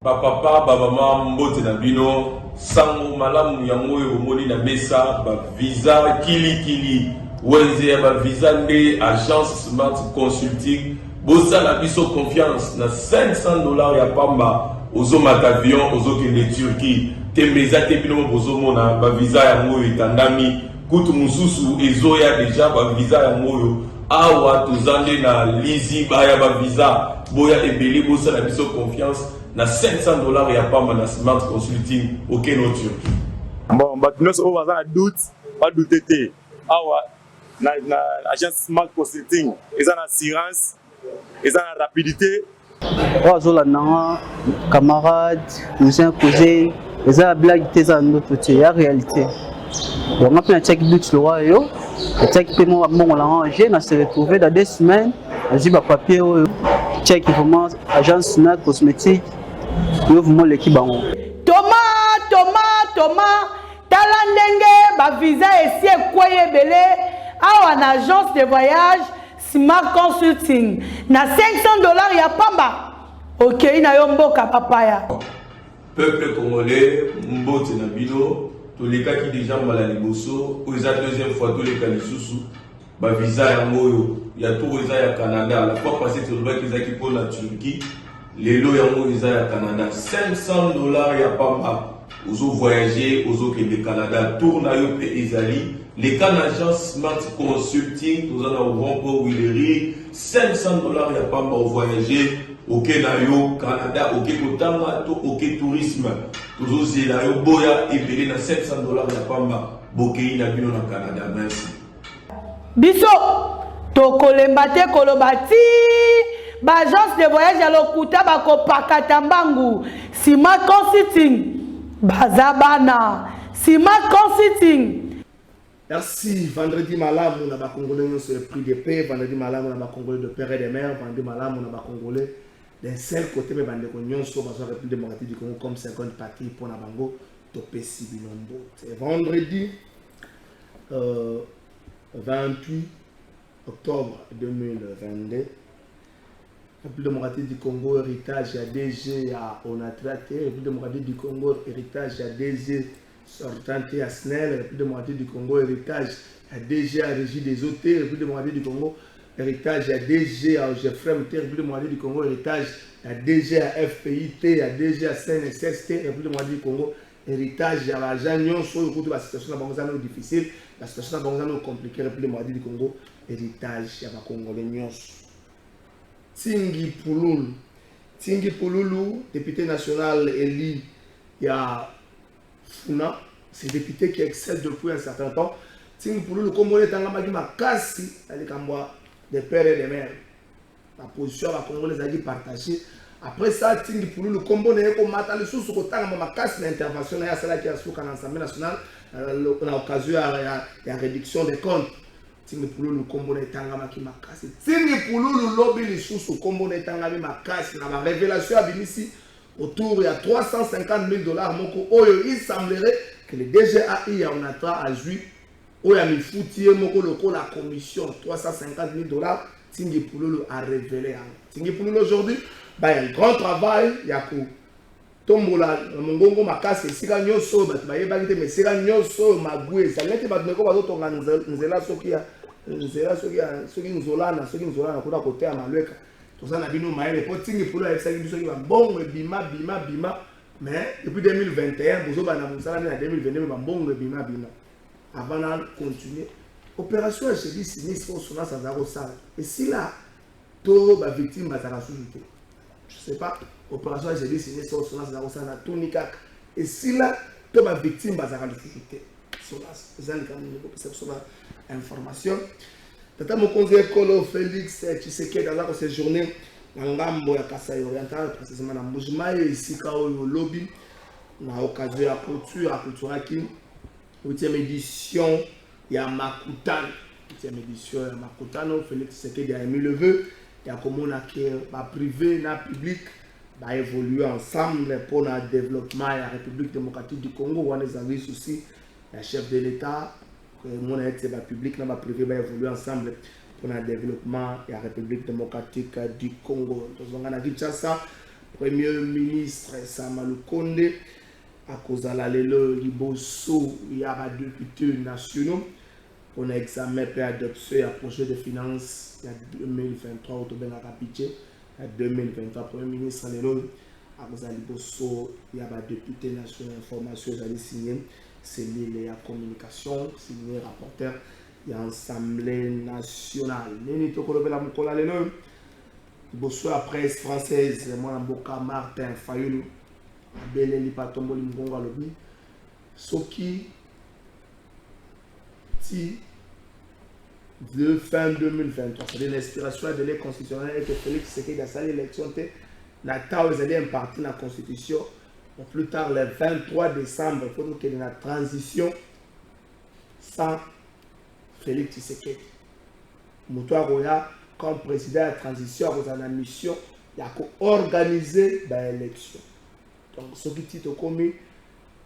Papa, mama, mbote na bino, sango malamu ya moyo omoni na mesa, ba visa kili wenze ya ba visa nde agence Smart Consulting, bosa na biso confiance na $500 ya pamba, ozo matavion, ozo kende Turquie, tembeza te bino bozo mona, ba visa ya moyo itandami, kutu mususu ezo ya deja ba visa ya moyo, awa tozande na lizi ba ya ba visa, boya ebeli bosa na biso confiance, na $500 ya pamba na Smart Consulting au Kenya Turquie. Bon, nous sommes en doute, pas douter. Na agence Smart Consulting, ils ont l'assurance, ils ont la rapidité. Zola nanga camarade, cousin, cousin, ils ont la blague des autres côté, la réalité. On a plein de check doute le roi yo, le check paiement on l'a rangé, on s'est retrouvé dans 2 semaines, j'ai pas papier check vraiment agence Smart Cosmétique. Vraiment l'équipe bango. Thomas, talandenge ba visa esi ekoye belé awa na agence de voyage Smart Consulting na $500 ya pamba. OK, na yo mboka papaya. Peuple congolais, mbote na bino, to leka ki déjà mbala liboso, o eza deuxième fois to leka lisusu, ba visa ya moyo, ya to eza ya Canada, la fois passée to leka ki za ki pour la Turquie. Les lots ya Canada, $500 ya pamba. Ozo voyager, ozo ke le Canada, tourne à yo pe ezali. Les agence Smart Consulting, nous en avons pour Willery, $500 ya pamba au voyager, ok na yo Canada, ok kotama, ok tourisme. Ozo zela yo boya ebele na $500 ya pamba, bokei na bino na Canada. Merci. Biso, tokolembate kolobati. Agence de voyage à l'Okuta bako pakatambangu Smart Consulting bazabana Smart Consulting. Merci. Vendredi malam on a ba congolais sur le prix de paix, vendredi malam on a ba congolais de père et de mère, vendredi malam on a ba congolais d'un seul côté mais bande cognon sur ba République démocratique du Congo comme 50 parties pour na bango topé sibinombo. C'est vendredi 28 octobre 2022. République démocratique du Congo, héritage à DG à Onatrate, République démocratique du Congo, héritage à DG sortante à SNEL, République démocratique du Congo, héritage à DG à Régie des OT, République démocratique du Congo, héritage à DG à OGFREM, République démocratique du Congo, héritage à DG à FPIT, à DG à CNSST, République démocratique du Congo, héritage à la Jagnon, sur le coup de la situation est difficile, la situation est compliquée, République démocratique du Congo, héritage à la Congolais. Tingi Pouloulou, député national élu, il y a Funa, c'est député qui excelle depuis un certain temps. Tingi Pouloulou, comme on est en Amadi Makasi, avec moi, des pères et des mères. La position à la Congolaise a dit partagée. Après ça, Tingi Pouloulou, comme on est comme Matali sous ce côté, Makasi, l'intervention, il y a celle qui a sous l'Assemblée nationale, on a occasion à la réduction des comptes. Tingi Pouloulou kombo na etangama ki makasi. Tingi Pouloulou lobby lisusu kombo na etangami makasi na la révélation à Binisi autour de $350,000 moko oyo il semblerait que le DGAI on a joué oyo mi foutie moko loko la commission $350,000 Tingi Pouloulou a révélé. Tingi Pouloulou aujourd'hui bah un grand travail yaku tombola mongongo makasi esika nyoso bato bayebaki te mais esika nyoso magwe ezalaki bato meko bazotonga nzela soki nzolana kuna kote ya malweka toza na bino mayele po Tingi Pouloulou ayebisaki biso soki bambongo bima mais depuis 2021 bozobana mosala na 2022 bambongo bima avant na continuer opération ya chedi sinistre osona sanza kosala esila to bavictime bazala susu te je sais pas opération j'ai dit c'est sur ça na tunika et si là to ba victime bazaka le futé sur là c'est un quand même c'est sur information tata mokonzi ekolo Félix Tshisekedi dans cette journée na ngambo ya Kasai oriental précisément na Mbujimayi ici ka oyo lobby na occasion ya culture qui 8e édition ya Makutano 8e édition ya Makutano Félix Tshisekedi a émis le vœu ya komona que ba privé na public va évoluer ensemble pour le développement de la République démocratique du Congo. On a des soucis, le chef de l'État, le public et le privé va évoluer ensemble pour le développement de la République démocratique du Congo. Donc, on a dit ça, Premier ministre Sama Lukonde, à cause de la lelo liboso, il y a des députés nationaux pour l'examen et adoption à projet de finances il y a 2023 au Toben Rapidje, il y a 2023 Premier ministre lelo à cause de liboso, il y a des députés nationaux information j'allais signer, c'est la communication, signé rapporteur, il y a Assemblée nationale. Nini to kolobela mukola lelo. Bosso la presse française, moi Mboka Martin Fayulu, Beleli Patomboli Mgonga Lobi, Soki, ti de fin 2023, c'est l'inspiration de l'État constitutionnelle que Félix Tshisekedi a sali l'élection, la taille est impartie dans la Constitution, plus tard le 23 décembre, il faut qu'il y ait une transition sans Félix Tshisekedi. Moutoua Roya, comme président de la transition, vous avez une mission, il y a organiser l'élection. Donc, ce qui est commis,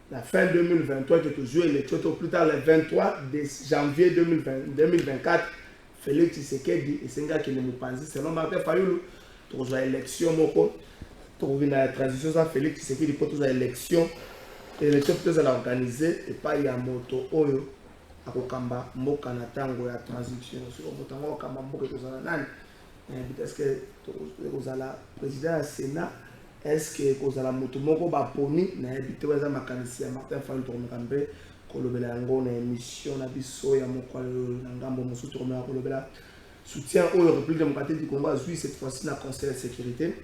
la fin 2023, qui est toujours élection, plus tard le 23 janvier 2024, Félix Tshisekedi et Senga qui ne nous pas dit, selon Martin Fayulu, pour une élection, pour la transition, Félix Tshisekedi pour une élection, l'élection peut être organisée et pas y a moto oyo. Akokamba mboka na tango ya transition sur motango kamba mboka kozala nani est-ce que kozala président du Sénat est-ce que kozala moto moko ba poni na habité waza makanisi ya Martin Fayulu to mekambe kolobela yango na émission na biso ya moko na ngambo mosu to kolobela soutien au République démocratique du Congo azui cette fois-ci na Conseil de sécurité.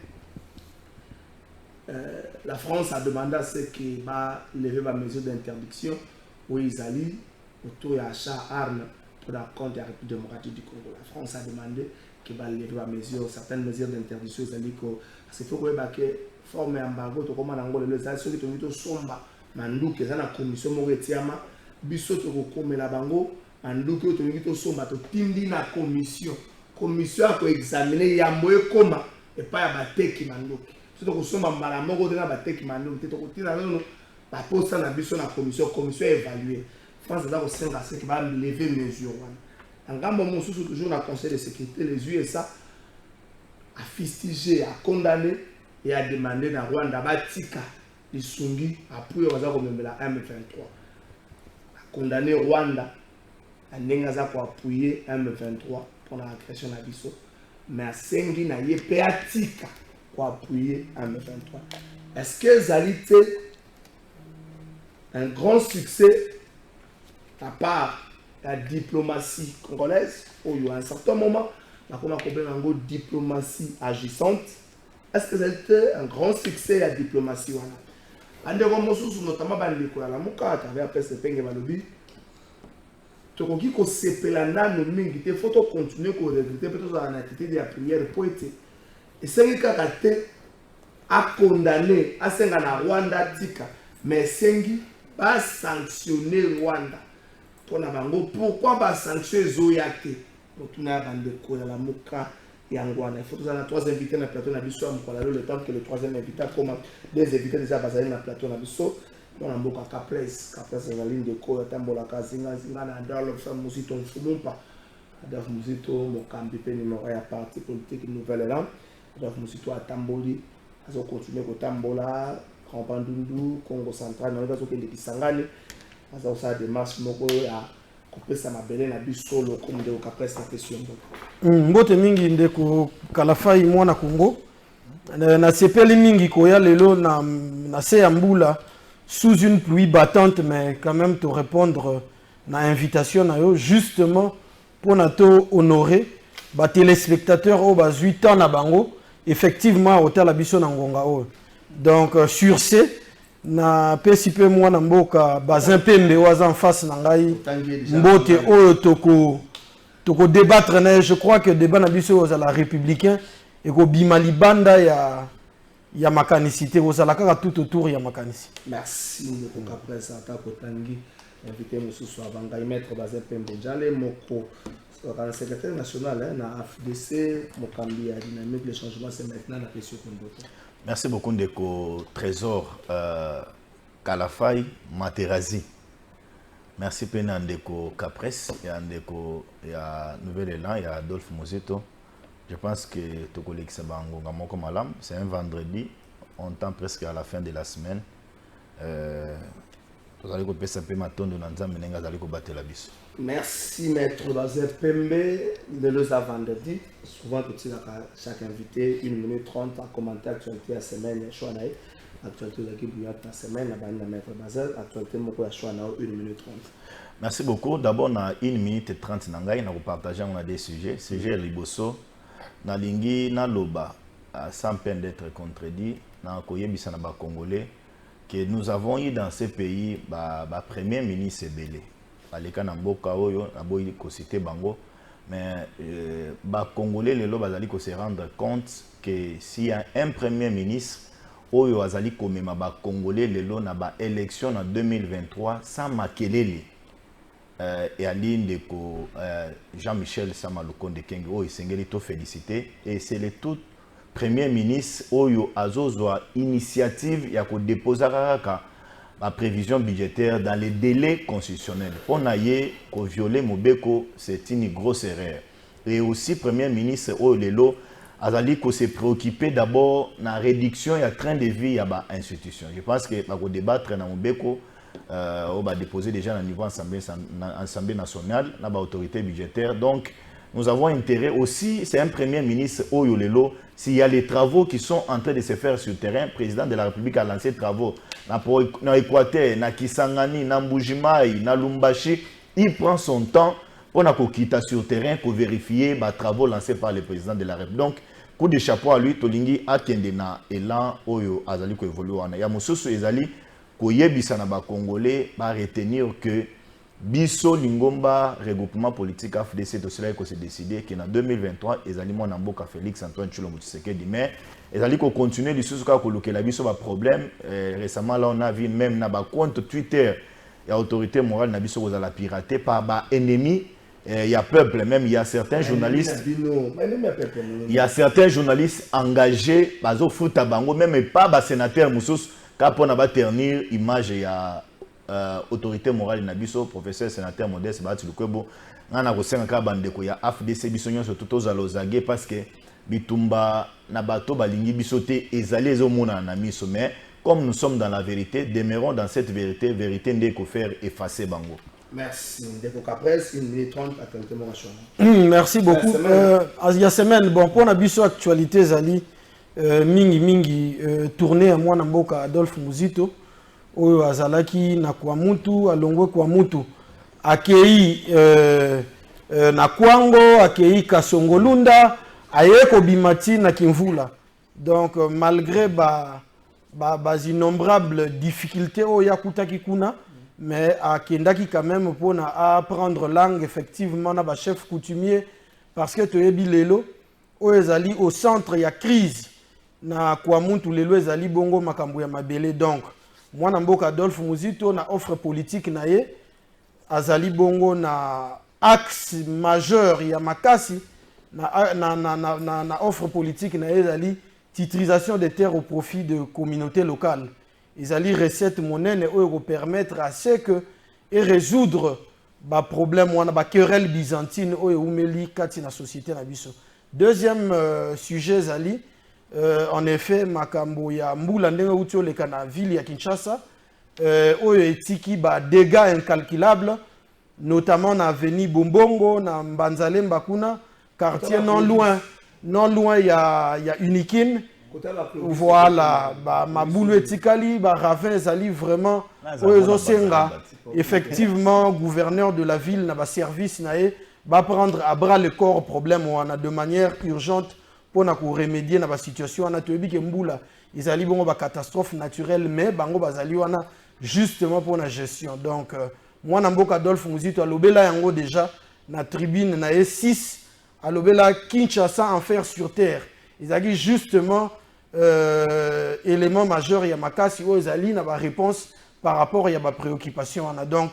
La France a demandé à ce qu'il va lever ma mesure d'interdiction où ils allaient autour d'achat armes pour la compte de la République démocratique du Congo. La France a demandé qu'il va lever la mesure, certaines mesures d'interdiction. C'est-à-dire qu'il faut que forme embargo, tout comme on a les actions qui ont été somba, mandou qui est dans la commission Moretiama, biso to comme la bango, mandou qui ont été somba, to tindi na commission a examiner yamboye koma et pas ya bateki mandou. Surtout que somba mbala moko de la bateki mandou, to ko tina no ba posta na biso na commission évaluer. France a aussi un qui va lever mesures. En Gambo Moussou, toujours dans le Conseil de sécurité, les USA a fustigé, a condamné et a demandé à Rwanda Batika, les Sungi, après la M23. A condamné Rwanda à Nengaza pour appuyer M23 pour l'agression de l'Abisso. Mais à Sengi, na Yepe Atika pour appuyer M23. Est-ce que ça a été un grand succès à part la diplomatie congolaise, où il y a un certain moment, il y a un problème de diplomatie agissante. Est-ce que c'était un grand succès la diplomatie? Notamment, il faut continuer à recruter la prière pour être. Et c'est à condamner, à Rwanda, mais Sengi va sanctionner Rwanda. Pourquoi pas sanctionner Zoyate? Il faut que les trois invités dans le plateau le temps que le troisième invité comme des invités déjà basés dans le plateau na biso on a beaucoup Capres la ligne de ko tambola kazinga zinga na ndalo fa musito mfumumpa adaf musito mokambi pe numéro ya parti politique nouvelle élan adaf musito atamboli azo continuer ko tambola Kampandundu Congo central na bazo kende kisangani azo sa démarche moko ya kopesa mabele na biso lo comme de Capres na question mbote mingi ndeko Kalafai mwana Congo na sepeli mingi koya lelo na se mbula sous une pluie battante mais quand même te répondre na invitation na yo justement pour na to honorer ba téléspectateurs au bas 8 ans na bango effectivement hôtel la biso na ngonga o donc sur ce na pesipe mwana mboka bazin pembe waza en face na ngai mbote o toko débattre na je crois que débat na biso za la républicain et ko bimali banda ya makanicité ozala kaka tout autour ya makanisi. Merci beaucoup après ça ta kotangi invité monsieur Swavanga maître bazin pembe jale moko le secrétaire national na AFDC mokambi ya dynamique le changement c'est maintenant la question Kondoto. Merci beaucoup Ndeko Trésor Kalafai Materazi. Merci pena Ndeko Capres et Ndeko ya Nouvel Élan et Adolphe Mozeto. Je pense que Toko Lekisa Bango Ngamoko Malam, c'est un vendredi on tend presque à la fin de la semaine. Vous allez couper ça peu matin de l'ensemble, mais vous allez battre la bise. Merci Maître Bazet Pembe. Le vendredi, souvent que tu as chaque invité 1 minute 30 à commenter l'actualité de la semaine. Actualité de l'équipe de la semaine, la Maître Bazet, actualité de la semaine 1 minute 30. Merci beaucoup. D'abord, on a 1 minute 30 nangai, nous partageons des sujets. Sujet Liboso, na lingi na loba, sans peine d'être contredit, na koyebisa na ba Congolais, que nous avons eu dans ce pays premier ministre Belé. Aleka na mboka oyo na boyi ko cité bango, mais ba Congolais les loba zali ko se rendre compte que s'il y a un premier ministre oyo azali ko mema ba Congolais lelo na ba élection en 2023 sans makelele. Et à l'île de Jean-Michel Samalukonde Kenge, oh, il to félicité. Et c'est le tout premier ministre Oyo Azozwa initiative il y a déposer la prévision budgétaire dans les délais constitutionnels. On a violé Mobeko, c'est une grosse erreur. Et aussi premier ministre Oyo Lelo Azali ko se préoccuper d'abord de la réduction et la train de vie à l'institution. Je pense que va débattre dans Mobeko. On va déposer déjà au niveau Assemblée nationale, dans l'autorité budgétaire. Donc, nous avons intérêt aussi, c'est un premier ministre Oyolelo, s'il y a les travaux qui sont en train de se faire sur le terrain, le président de la République a lancé des travaux dans l'Équateur, dans Kisangani, dans Mbujimai, dans Lumbashi, il prend son temps pour quitter sur le terrain pour vérifier les travaux lancés par le président de la République. Donc, coup de chapeau à lui, Tolingi a Kendena Elan Oyo Azali ko évolue. Il y a Moussousou Ezali. Koyebisa na ba Congolais va retenir que biso lingomba regroupement politique AFDC to cela ko se décider que en 2023 ezali mona mboka Félix Antoine Tshilombo Tshisekedi mais ezali ko continuer lisusu ka ko lokela biso ba problème récemment là on a vu même na ba compte Twitter et autorité morale na biso ko la pirater par ba ennemi il y a peuple même il y a certains journalistes engagés bazo futa bango même pas ba sénateur Moussous pour ne pas ternir l'image de l'autorité morale de biso, professeur sénateur Modeste Bahati Lukwebo, on a reçu un cas bandeko ya AFDC bisonyo sur tout aux alozage parce que bitumba na bato balingi bisoté ezali ezomona na miso mais comme nous sommes dans la vérité, demeurons dans cette vérité ndeko faire effacer bango. Merci. Ndeko Capres, 1 minute 30 à télémoration. Merci beaucoup. Il y a semaine bon pour na biso actualité zali mingi tourné à moi na mboka Adolphe Muzito oyo azalaki na kwa mutu alongwe kwa mutu akei na Kwango akei Kasongolunda ayeko bimati na Kimvula donc malgré innombrables difficultés oyo yakutaki kuna mais akendaki quand même pour apprendre langue effectivement na ba chef coutumier parce que toyebi lelo oyo ezali au centre ya crise na kwa muntu lelo ezali bongo makambo ya mabele donc mwana mboka Adolphe Muzito na offre politique na ye azali bongo na axe majeur ya makasi na offre politique na ye ezali titrisation des terres au profit de communautés locales ezali recette monene oyo permettre à ce que et résoudre ba problème wana ba querelle byzantine oyo umeli kati na société na biso. Deuxième sujet ezali en effet makambo ya mbula ndenge uti oleka na ville ya Kinshasa oyo etiki ba dégâts incalculables notamment na avenue Bombongo na Mbanzalemba kuna quartier non loin ya Unikin voilà ba mabulu etikali ba ravin ezali vraiment oyo senga effectivement gouverneur de la ville na ba service na e va prendre à bras le corps problème wana de manière urgente pour remédier à la situation. On a vu que Mboula, ils allaient bon ba catastrophe naturelle, mais bango bazali wana justement pour la gestion. Donc moi Namboka Adolphe Muzito alobela yango déjà na tribune na E6 alobela Kinshasa enfer sur terre. Ils allaient justement élément majeur ya makasi o ezali na ba réponse par rapport ya ba préoccupation wana. Donc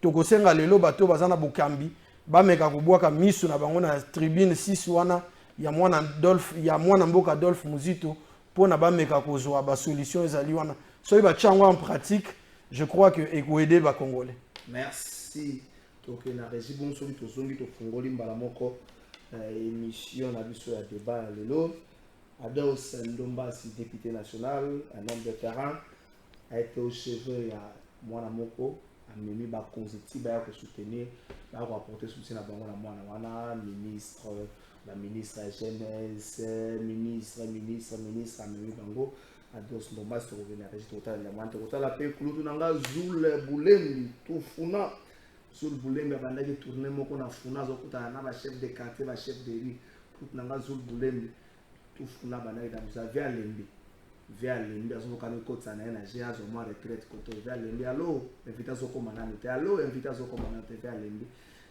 tokosenga lelo bato bazana bokambi ba meka kobwaka misu na bango na tribune 6 wana ya mwana mboka Adolphe Muzito pour na ba meka kozwa ba solution ezali wana so ba tchangwa en pratique je crois que ekoaider ba congolais. Merci. Donc na régie bon so to zongi to fungoli mbala moko émission na biso ya débat lelo Ados Ndombasi, député national, un homme de terrain, a été au cheveu à Mwana Moko, a mis ba konziti ba ko soutenir, ba ko apporter soutien à bango na Mwana Wana, ministre, la ministre de la jeunesse, ministre, a mis bango, Ados Ndombasi to revenir à total la mante total la paix kulutu nanga zul bulembi tout funa sur bulembi banda ki tourner moko na funa zokuta na ba chef de quartier, ba chef de rue, tout nanga zul bulembi tout funa bana ida via lembi azo kana kotsa na na jia zo mo retraite koto via lembi allo invitation ko manane te allo invitation ko manane te via lembi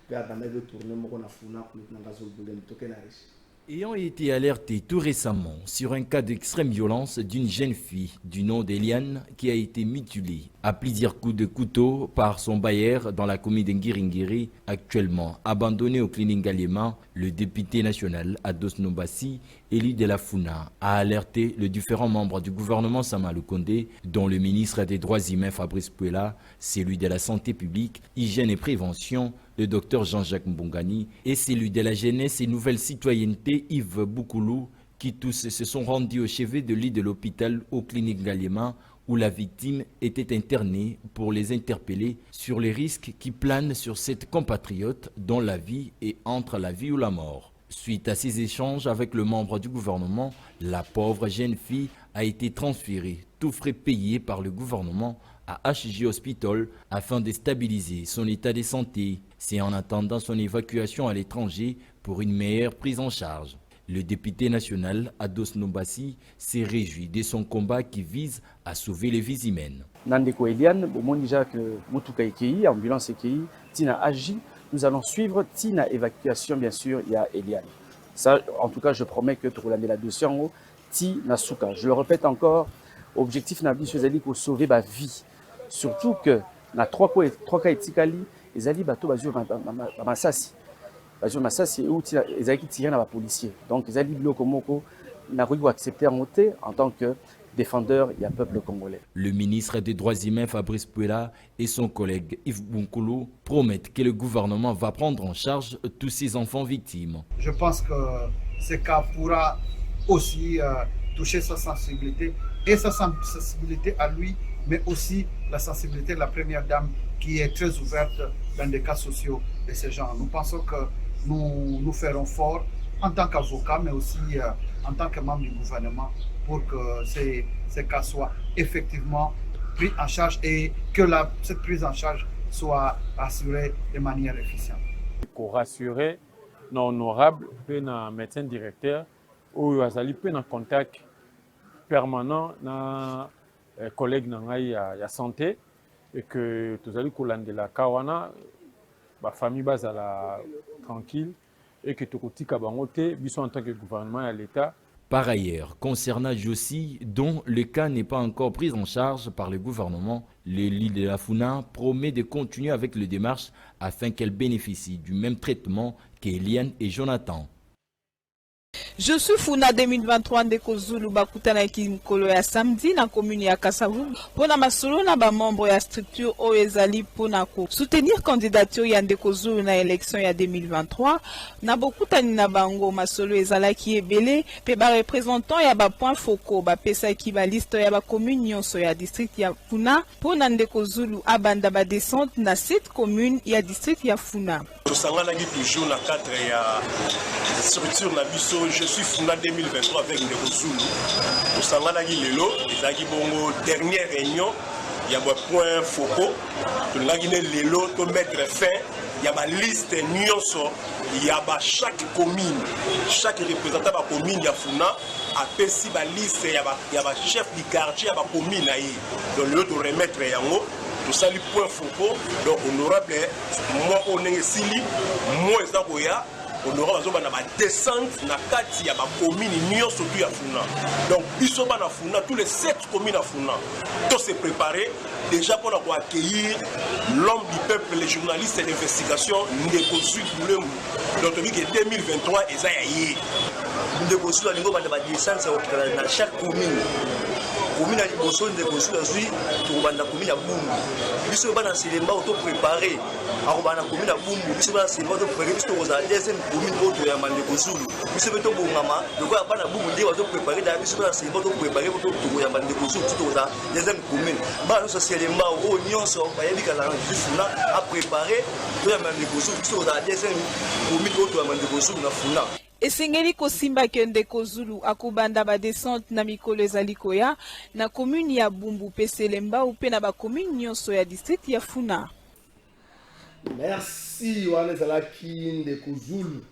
via bana de tourner moko na funa kulut nanga zul bulembi to kena riche. Ayant été alerté tout récemment sur un cas d'extrême violence d'une jeune fille du nom d'Eliane qui a été mutilée à plusieurs coups de couteau par son bailleur dans la commune d'Ngiringiri, actuellement abandonné au clinique Galema, le député national Ados Ndombasi, élu de la Funa, a alerté les différents membres du gouvernement Sama Lukonde, dont le ministre des Droits humains Fabrice Puela, celui de la Santé publique, Hygiène et Prévention, le docteur Jean-Jacques Mbongani, et celui de la Jeunesse et Nouvelle Citoyenneté Yves Boukoulou, qui tous se sont rendus au chevet de lit de l'hôpital au clinique Galema, où la victime était internée pour les interpeller sur les risques qui planent sur cette compatriote dont la vie est entre la vie ou la mort. Suite à ces échanges avec le membre du gouvernement, la pauvre jeune fille a été transférée, tout frais payés par le gouvernement, à HJ Hospital afin de stabiliser son état de santé. C'est en attendant son évacuation à l'étranger pour une meilleure prise en charge. Le député national Ados Ndombasi s'est réjoui de son combat qui vise à sauver les vies humaines. Nandeko Eliane, bon déjà que Motuka Ekei, ambulance Ekei, Tina Agi, nous allons suivre Tina évacuation bien sûr, il y a Eliane. Ça, en tout cas, je promets que tu la dossier en haut, Tina Souka. Je le répète encore, objectif n'a pas pour sauver ma vie. Surtout que na trois cas etikali, les ali bateau bazio masasi. Bazio masasi ou les ali tiré na ba policier. Donc les ali bloko moko na ko accepter en tant que défendeur du peuple congolais. Le ministre des Droits humains Fabrice Puela et son collègue Yves Boukoulou promettent que le gouvernement va prendre en charge tous ces enfants victimes. Je pense que ce cas pourra aussi toucher sa sensibilité et sa sensibilité à lui, mais aussi la sensibilité de la première dame qui est très ouverte dans des cas sociaux de ces gens. Nous pensons que nous ferons fort en tant qu'avocats, mais aussi en tant que membre du gouvernement pour que ces cas soient effectivement pris en charge et que cette prise en charge soit assurée de manière efficiente. Pour rassurer nos honorables, nos médecins directeurs, ou azali peu en contact permanent na collègues nangai ya santé et que tous allons kolande la kawana ba famille bazala tranquille et que tokotika bangote biso en tant que gouvernement et l'État. Par ailleurs, concernant Jossi, dont le cas n'est pas encore pris en charge par le gouvernement, l'île de la Funa promet de continuer avec les démarches afin qu'elle bénéficie du même traitement qu'Eliane et Jonathan. Je suis Funa 2023 ndeko Zulu bakutana kimkolo ya samedi na commune ya Kasavu pona masolo na ba membre ya structure oezali pona ko soutenir candidature ya ndeko Zulu na élection ya 2023 na bokutani na bango masolo ezalaki ebele pe ba représentant ya ba point focaux ba pesa ki ba liste ya ba commune nyonso ya district ya Funa pona ndeko Zulu abanda ba descente na 7 communes ya district ya Funa. Tosangana ki toujours na cadre ya structure na biso. Je suis Funa 2023 avec Ndeko Zulu. Tosangana ki lelo ezaki bongo dernière réunion ya ba point focaux. Tolaki ne lelo to mettre fin ya ba liste nyonso ya ba chaque commune, chaque représentant ba commune ya Funa apesi ba liste ya ba chef du quartier ya ba commune na ye. Donc le to remettre yango tout ça les points focaux. Donc honorable moi on est sili moi ezakoya honorable bazobana ba descente na kati ya ba commune nyonso tu ya Funa. Donc biso bana Funa tous les 7 communes à Funa tout se préparer déjà pour accueillir l'homme du peuple, les journalistes et l'investigation Ndeko Zulu. Donc depuis que 2023 ezaya yi Ndeko Zulu lingo bana ba descente dans chaque commune commune à Liboso de Kosu azui tokobanda commune ya Bumbu biso bana Selemba auto préparer akobana commune ya Bumbu biso bana Selemba auto préparer biso tokoza deuxième commune auto ya Mande Kozulu biso beto bongama lokola bana Bumbu nde auto préparer da biso bana Selemba auto préparer auto ya Mande Kozulu tokoza deuxième commune bana so Selemba o nyonso bayebi kala funa a préparer to ya Mande Kozulu biso tokoza deuxième commune auto ya Mande Kozulu na funa. Esengeli kosimba kende Kozulu akubanda ba descente na mikolo ezali koya na commune ya Bumbu pe Selemba ou pe na ba commune nyonso ya district ya Funa. Merci wana ezalaki nde Kozulu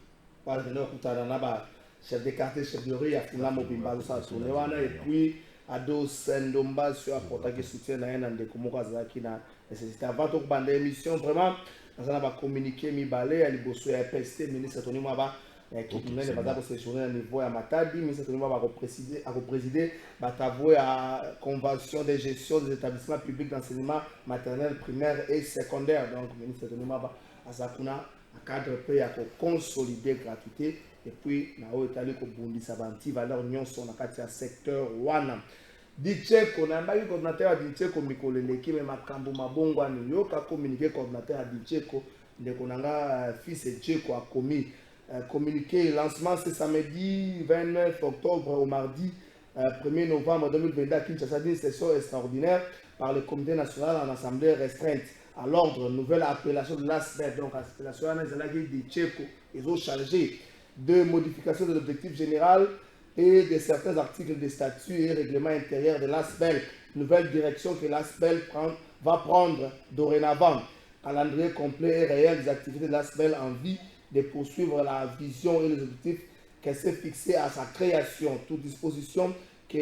pale venir kutana na ba chef de quartier chef de rue ya Funa mobimba ça tourner wana et puis ado Sendomba sur apporter soutien na yena ndeko moko azalaki na nécessité avant to kubanda émission vraiment nazana ba communiquer mi balé à liboso ya PST ministre Tony Mwaba qui nous aide à sélectionner au niveau à Matadi, mais certainement à représider, à convention de gestion des établissements publics d'enseignement maternel, primaire et secondaire. Donc, le ministre de l'État à Zakuna, à cadre pays à consolider gratuité et puis na o étalé ko bondi sabanti valeur union son akati secteur wana. Ditcheko na mbaki coordinateur Ditcheko mikoleleki me makambo mabongo ani yo ka communiquer coordinateur Ditcheko ndeko nanga fils Ditcheko a commis communiqué lancement ce samedi 29 octobre au mardi 1er novembre 2022 à Kinshasa d'une session extraordinaire par le comité national en assemblée restreinte à l'ordre nouvelle appellation de l'ASBEL. Donc appellation de Tcheko, ils ont chargé de modification de l'objectif général et de certains articles des statuts et règlements intérieurs de l'ASBEL. Nouvelle direction que l'ASBEL va prendre dorénavant. Calendrier complet et réel des activités de l'ASBEL en vie de poursuivre la vision et les objectifs qu'elle s'est fixés à sa création. Toutes les dispositions que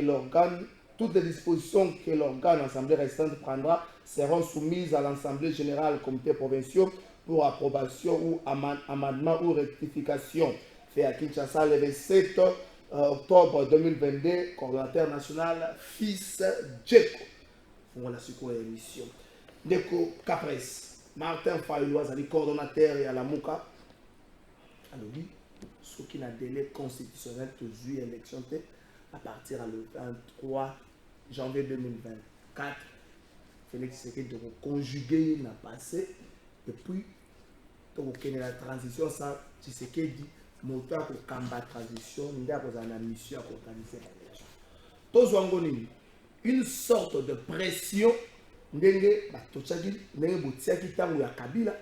l'organe assemblée restante prendra seront soumises à l'Assemblée générale comité provincial pour approbation ou amendement ou rectification. Fait à Kinshasa le 27 octobre 2022, coordonnateur national fils Djeko. Voilà ce qu'on a émission. Deko Capres, Martin Fayou, coordonnateur et à la Mouka. Alors oui, ce qui n'a délai constitutionnel de élection à partir du 23 janvier 2024. Félix Tshisekedi de conjuguer n'a passé et puis la transition ça Tshisekedi monta pour combattre transition nda ko za mission à organiser l'élection. Tozwangoni une sorte de pression ndenge batochaki ndenge botiaki tango ya Kabila.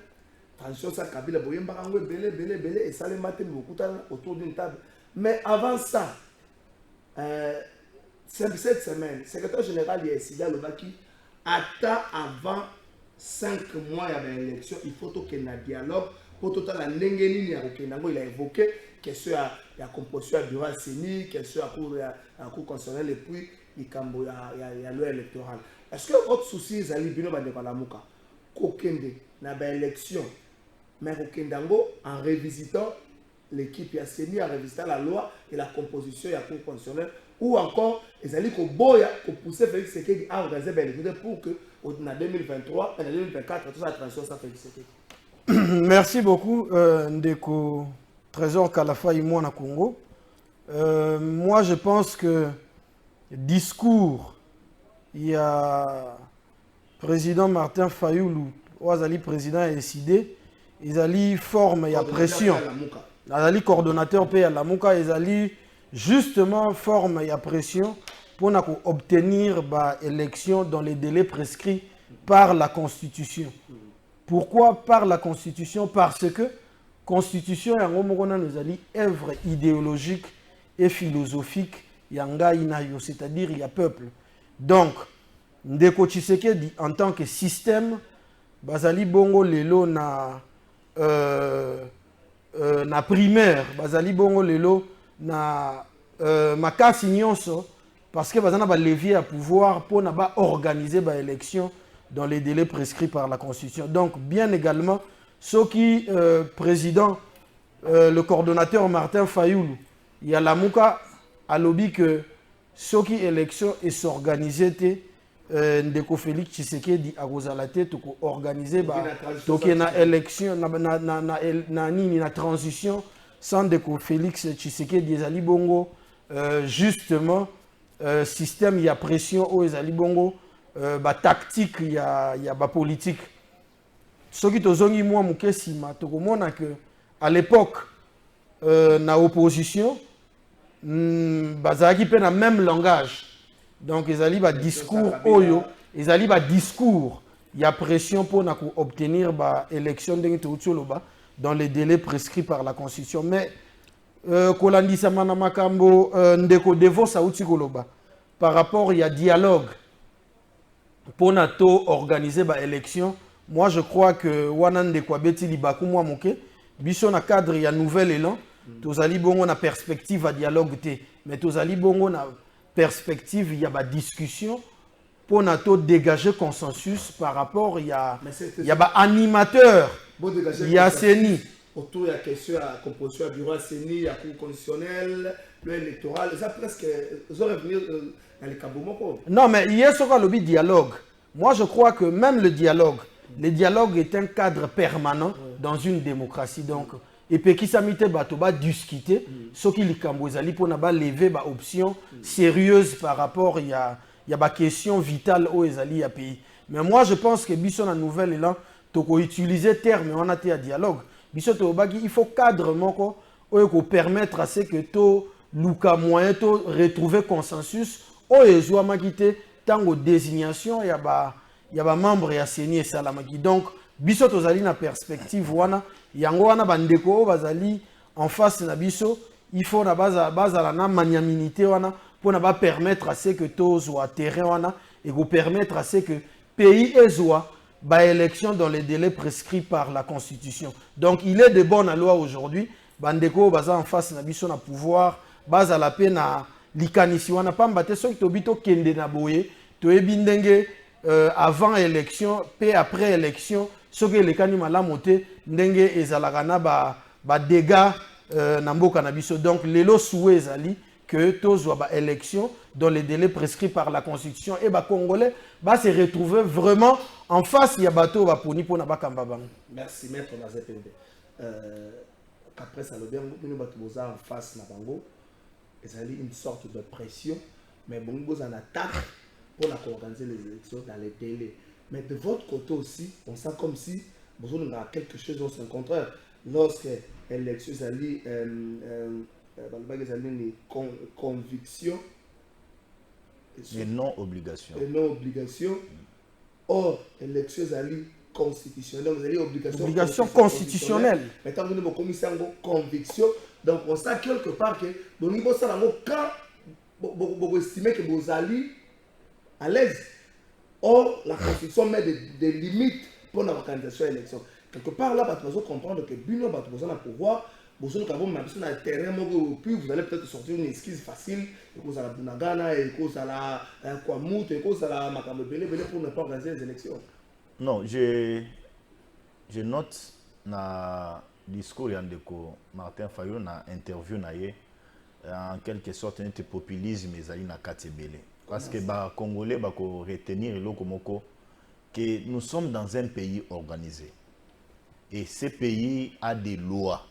Transition ça Kabila boyemba kango belé et ça les matin beaucoup autour d'une table. Mais avant ça cette semaine, le secrétaire général de SIDA Lobaki attend avant 5 mois il y a l'élection, il faut qu'il y ait un dialogue pour tout la nengeni il a évoqué question la composition du bureau CENI, question la cour constitutionnelle et puis il y a loi électorale. Est-ce que votre souci est allé bien dans la mouka kokende na ba élection mais kokendango en revisitant l'équipe ya CENI, en revisitant la loi et la composition de la cour constitutionnelle ou encore ils allaient pousser Félix Tshisekedi à organiser pour que en 2023 et en 2024 toute la transition ça Félix Tshisekedi. Merci beaucoup Ndeko Trésor Kalafa Imouana Congo. Moi je pense que discours il y a président Martin Fayoulou Ouazali président a décidé ils allaient forme il y a pression ils allaient coordonnateur pays à la Mouka ils allaient justement forme et pression pour obtenir l'élection dans les délais prescrits par la Constitution. Pourquoi par la Constitution? Parce que la Constitution est une œuvre idéologique et philosophique, c'est-à-dire il y a peuple. Donc, Ndeko Tshisekedi en tant que système, Bazali Bongo Lelo na primaire, Bazali Bongo Lelo na makasi nyonso parce que bazana ba levier à pouvoir pour na ba organiser ba élection dans les délais prescrits par la Constitution. Donc bien également ceux qui président le coordonnateur Martin Fayoulou il y a la Mouka à lobby que ceux qui élection et s'organiser Ndeko Félix Tshisekedi a gozalate to organiser ba to na élection na transition sans Ndeko Félix Tshisekedi ezali bongo justement système, il y a pression, oh, ezali bongo, tactique, il y a politique. Ce qui tozongi moi mukesima, tokomona que à l'époque, na opposition, bazaki pe na même langage. Donc ezali ba discours oyo, ezali ba discours. Il y a pression pour obtenir l'élection dans les délais prescrits par la Constitution. Mais Kolandisa Manamakambo Ndeko Devo Saouti Koloba, par rapport, il y a dialogue pour organiser l'élection. Moi, je crois que Wanan de Kwabeti Libakou Mouamoke, Bisson a cadre, il y a nouvel élan. Tozali Bongo na perspective à dialogue, mais Tozali Bongo na perspective, il y a une discussion. Pour dégager consensus par rapport, il y a animateur, il y a CENI. Autour de la question de la composition du bureau CENI, il y a la cour constitutionnelle, le électoral, ça presque, ils auraient venu dans les Kaboumoko. Non, mais il y a ce qu'on appelle dialogue. Moi, je crois que même le dialogue est un cadre permanent dans une démocratie. Donc, et puis qui s'amite batoba discuter, ce qui les Kambouezali pour lever des options sérieuses par rapport il y a des questions vitales au Ezali à pays. Mais moi je pense que Bisson a nouvelle élan, toko utiliser terme on a été à dialogue. Bisson tobagi il faut cadre moko pour permettre à ce que to luka moyen to retrouver consensus o ezwa makite tango désignation il y a ba membre ya CENI et salamaki. Donc Bisson tozali na perspective wana yango wana bandeko bazali en face na biso, il faut na baza na maniaminité wana pour ne pas permettre à ce que tout soit terrain et pour permettre à ce que le pays soit élection dans les délais prescrits par la Constitution. Donc il est de bonne loi aujourd'hui. Bandeko baza en face na biso na pouvoir, baza la peine na likanisi wana pambate so tobito kende na boye, to ebindenge avant élection, puis après élection, ce que les kanima la moté ndenge ezalaka na ba dégâts na mboka na biso. Donc lelo souhait ezali que tous soient élection dans les délais prescrits par la Constitution et les Congolais se retrouver vraiment en face de bateau pour Nabakambabang. Merci, maître Mazepende. Après ça, le bien, nous sommes en face de Nabango. Il y a une sorte de pression, mais bon, vous en attaque pour organiser les élections dans les délais. Mais de votre côté aussi, on sent comme si vous avez quelque chose dans son contraire. Lorsque l'élection s'allie, conviction et non obligation. Et non obligation. Or, l'élection s'allie constitutionnelle. Donc, vous obligation constitutionnelle. Maintenant, vous avez commissaire conviction. Donc, on sent quelque part que vous quand vous estimez que vous allez à l'aise. Or, la Constitution met des limites pour l'organisation de l'élection. Quelque part là, vous allez comprendre que Bino va pouvoir, vous allez un terrain, puis vous allez peut-être sortir une esquisse facile, et vous allez Bunagana, et vous allez Kwamout, et vous allez Makambele pour ne pas organiser les élections. Non, je note dans le discours de Martin Fayot, dans l'interview, en quelque sorte, un populisme na Katebele. Parce que les Congolais vont retenir que nous sommes dans un pays organisé. Et ce pays a des lois.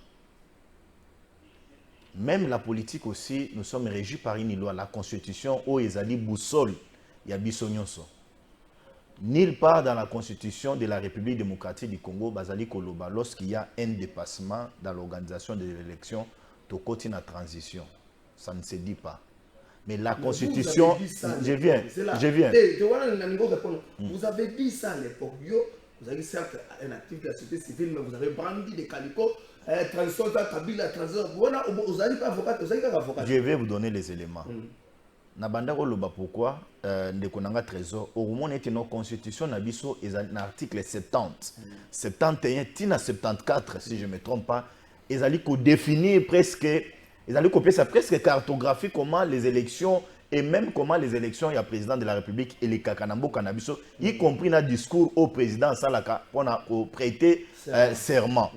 Même la politique aussi, nous sommes régis par une loi. La Constitution, où ils ont boussole, il y a Bissonyonso. Nulle part dans la Constitution de la République démocratique du Congo, Bazali Koloba, lorsqu'il y a un dépassement dans l'organisation de l'élection, tu continues la transition. Ça ne se dit pas. Mais la Constitution, je viens. Vous avez dit ça à l'époque. Vous avez certes un actif de la société civile, mais vous avez brandi des calicots, transition, Kabila, transition. Vous n'avez pas avocat, vous avez pas avocat. Je vais vous donner les éléments. Nabanda Koloba, pourquoi Ndekonanga Trésor, au moment où notre constitution, Nabiso est un article 70, 71, Tina 74, si je ne me trompe pas, ils allaient définir presque. Ils allaient copier ça presque cartographie comment les élections et même comment les élections, il y a président de la République et les Kakanambo Kanabiso, y compris dans le discours au président Salaka, on a prêté serment.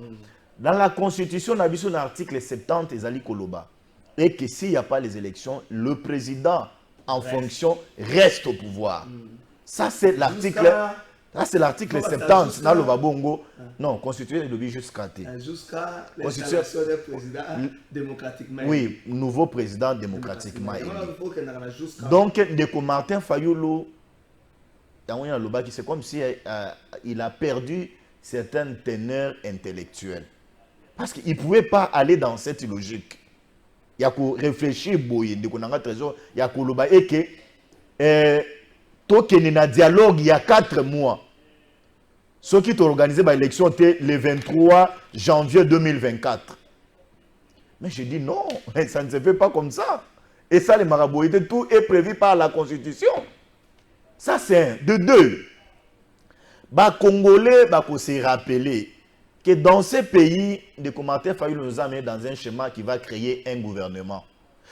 Dans la constitution, Nabiso, dans l'article 70, ils allaient Koloba. Et que s'il n'y a pas les élections, le président en fonction reste au pouvoir. Ça, c'est l'article. Ça, c'est l'article 70. Dans le Babongo, non, constitué le lobby jusqu'à jusqu'à l'installation des présidents démocratiquement. Oui, nouveau président démocratiquement élu. Donc, Ndeko Martin Fayulu, c'est comme si il a perdu certaines teneurs intellectuelles. Parce qu'il ne pouvait pas aller dans cette logique. Il y a qu'à réfléchir, il y a qu'à dialogue il y a 4 mois. Ce qui ont organisé l'élection était le 23 janvier 2024. Mais j'ai dit non, ça ne se fait pas comme ça. Et ça, les marabouts, tout est prévu par la Constitution. Ça, c'est un. De deux, les Congolais se rappeler que dans ces pays, les commentaires Fayulu nous amener dans un schéma qui va créer un gouvernement.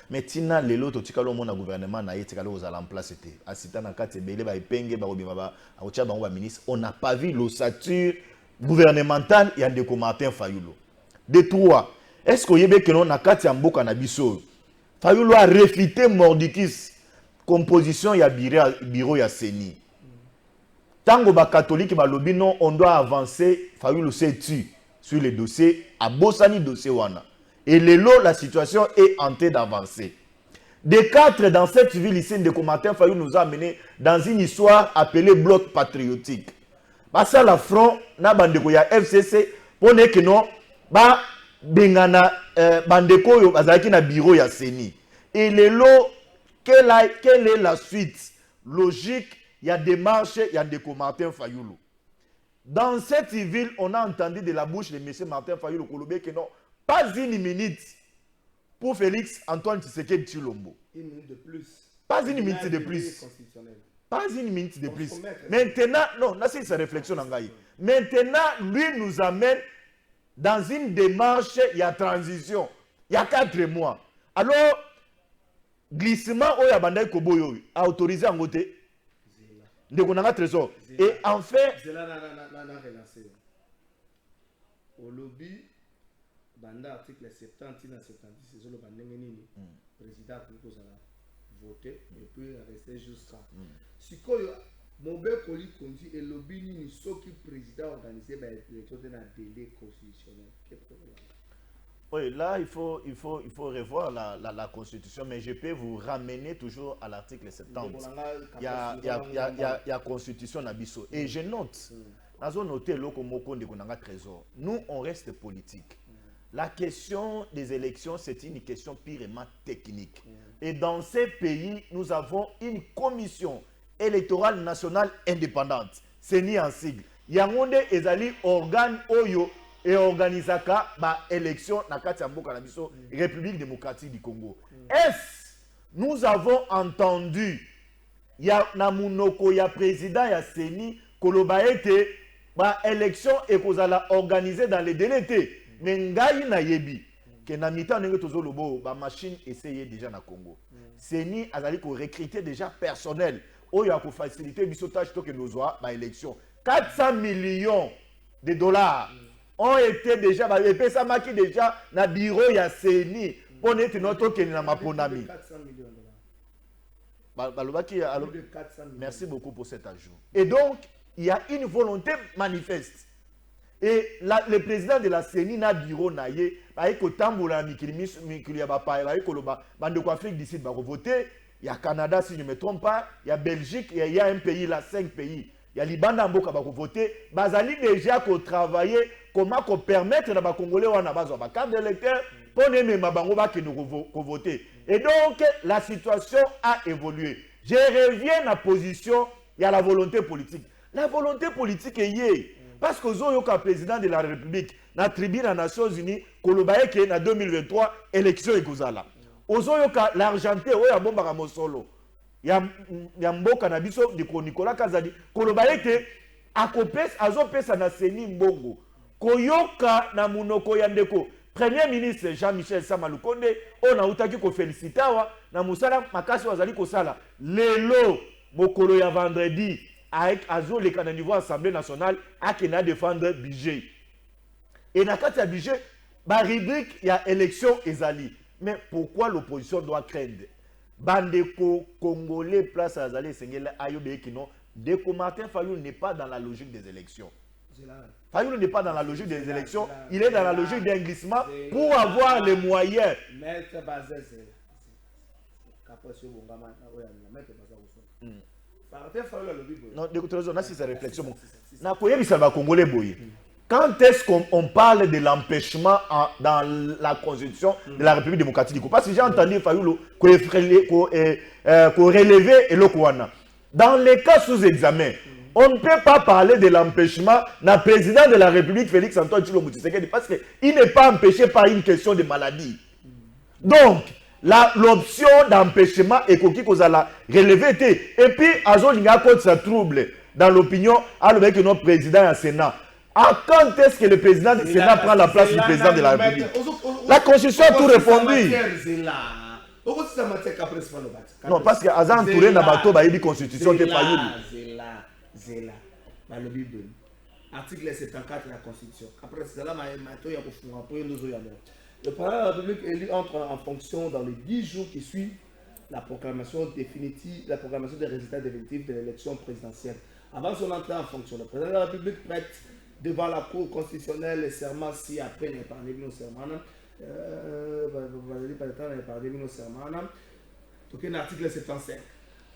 Mais tina lelo to tikalo mona gouvernement na yetikalo ozala en place était asita na kati belé ba epenge ba obima ba aocha bango ba ministre, on n'a pas vu l'ossature gouvernementale ya Ndeko Martin Fayulu. De trois, est-ce que yebe que non na kati ya mboka na biso Fayulu a réfuté mordicus composition ya bureau ya CENI. Tango ba catholique ba lobi non, on doit avancer, Fayulu s'est tué sur les dossiers à Bossani dossier wana. Et la situation est en train d'avancer. Des 4 dans cette ville ici, Ndeko Martin Fayulu nous a amené dans une histoire appelée bloc patriotique. Ça, la front, na bandeko ya FCC, pour que non, ba bengana bandeko yo bazaki na bureau ya CENI. Et quelle est la suite logique, il y a démarche, il y a Ndeko Martin Fayulu. Dans cette ville, on a entendu de la bouche de M. Martin Fayulu Kolobé que non, pas une minute pour Félix Antoine Tshisekedi Tshilombo. Une minute de plus. Pas une minute de plus. Pas une minute de plus. Maintenant, non, c'est sa réflexion en Gaï. Maintenant, lui nous amène dans une démarche, il y a transition. Il y a 4 mois. Alors, glissement, il y a Bandai Koboyo a autorisé en côté. De trésor. Et en fait. Au lobby. Banda article 70 à 70 c'est le bandengeni président pour voter et puis rester jusqu'à si quoi mon bec oli conduit et lobby ni soki président organisé par l'élection de la délai constitutionnel. Oui, là il faut revoir la constitution, mais je peux vous ramener toujours à l'article 70. Il y a constitution nabiso et je note nous noté loko moko de konanga trésor. Nous on reste politique. La question des élections, c'est une question purement technique. Et dans ces pays, nous avons une commission électorale nationale indépendante. C'est ni en sigle. Yangonde ezali organe oyo et organisaka ba élection na kati ya mboka na biso République démocratique du Congo. Est-ce nous avons entendu ya na munoko ya président ya CENI koloba ete ba élection ekozala organisée dans les délais. Mais ngai na yebi que na mita ndenge tozo lobo ba machine essayer déjà na Congo. CENI azali ko recruter déjà personnel oyo ya ko faciliter bisotage to que nos ba élection 400 millions de dollars ont été déjà ba pesa maki déjà na bureau ya CENI pour être notre que na maponami 400 millions de dollars. Merci beaucoup pour cet ajout. Et donc il y a une volonté manifeste. Et le président de la CENI na bureau na ye ba ko tambola mikili ya ba pa ba ko loba bande ko Afrique du Sud ba voter, il y a Canada si je ne me trompe pas, il y a Belgique, il y a un pays là 5 pays. Il y a Liban mboka ba voter, bazali déjà ko travailler comment ko permettre na ba congolais wana bazwa ba carte d'électeur pour ne même bango ba ke ko voter. Et donc la situation a évolué. Je reviens à la position, il y a la volonté politique. La volonté politique est yé. Parce que le président de la République, na tribune des Nations Unies, Kolobaye qui est en 2023, élection et Kozala. Ozoyoka l'argenté, oya bomba mosolo. Ya mboka na biso de Nicolas Kazadi, Kolobaye qui akopes azopesa na CENI mbongo. Koyoka na munoko yandeko. Premier ministre Jean-Michel Samalukonde, on a utaki ko félicitawa na musala makasi wazali kosala. Lelo mokolo ya vendredi. Avec Azo, les canadiens niveau Assemblée nationale, à qui n'a défendre budget. Et dans le budget, la rubrique, il y a élection Ezali. Mais pourquoi l'opposition doit craindre? Bandeko, Congolais, place à Azali, Sengele, Ayobe, qui non, Ndeko Martin Fayulu n'est pas dans la logique des élections. Fayulu n'est pas dans la logique des élections, il est dans la logique d'un glissement pour avoir les moyens. Maître Bazé, non, c'est sa réflexion. Quand est-ce qu'on parle de l'empêchement dans la constitution de la République démocratique du Congo? Parce que j'ai entendu Fayulu qu'on relevait et le Kouana. Dans les cas sous examen, on ne peut pas parler de l'empêchement d'un président de la République, Félix Antoine Tshilombo Tshisekedi, parce qu'il n'est pas empêché par une question de maladie. Donc, l'option d'empêchement est qu'on a relevé. Et puis, Azolinga Côte ça trouble dans l'opinion avec notre président au Sénat. Quand est-ce que le président du Sénat prend la place du président de la République? La Constitution a tout répondu. Non, parce que Azan Touré n'a pas de constitution de Fayulu. Article 74 de la Constitution. Après, c'est là que le président de la République élu entre en fonction dans les 10 jours qui suivent la proclamation définitive, la proclamation des résultats définitifs de l'élection présidentielle. Avant son entrée en fonction, le président de la République prête devant la Cour constitutionnelle le serment si après n'est pas arrivé au serment. Donc, un article 75.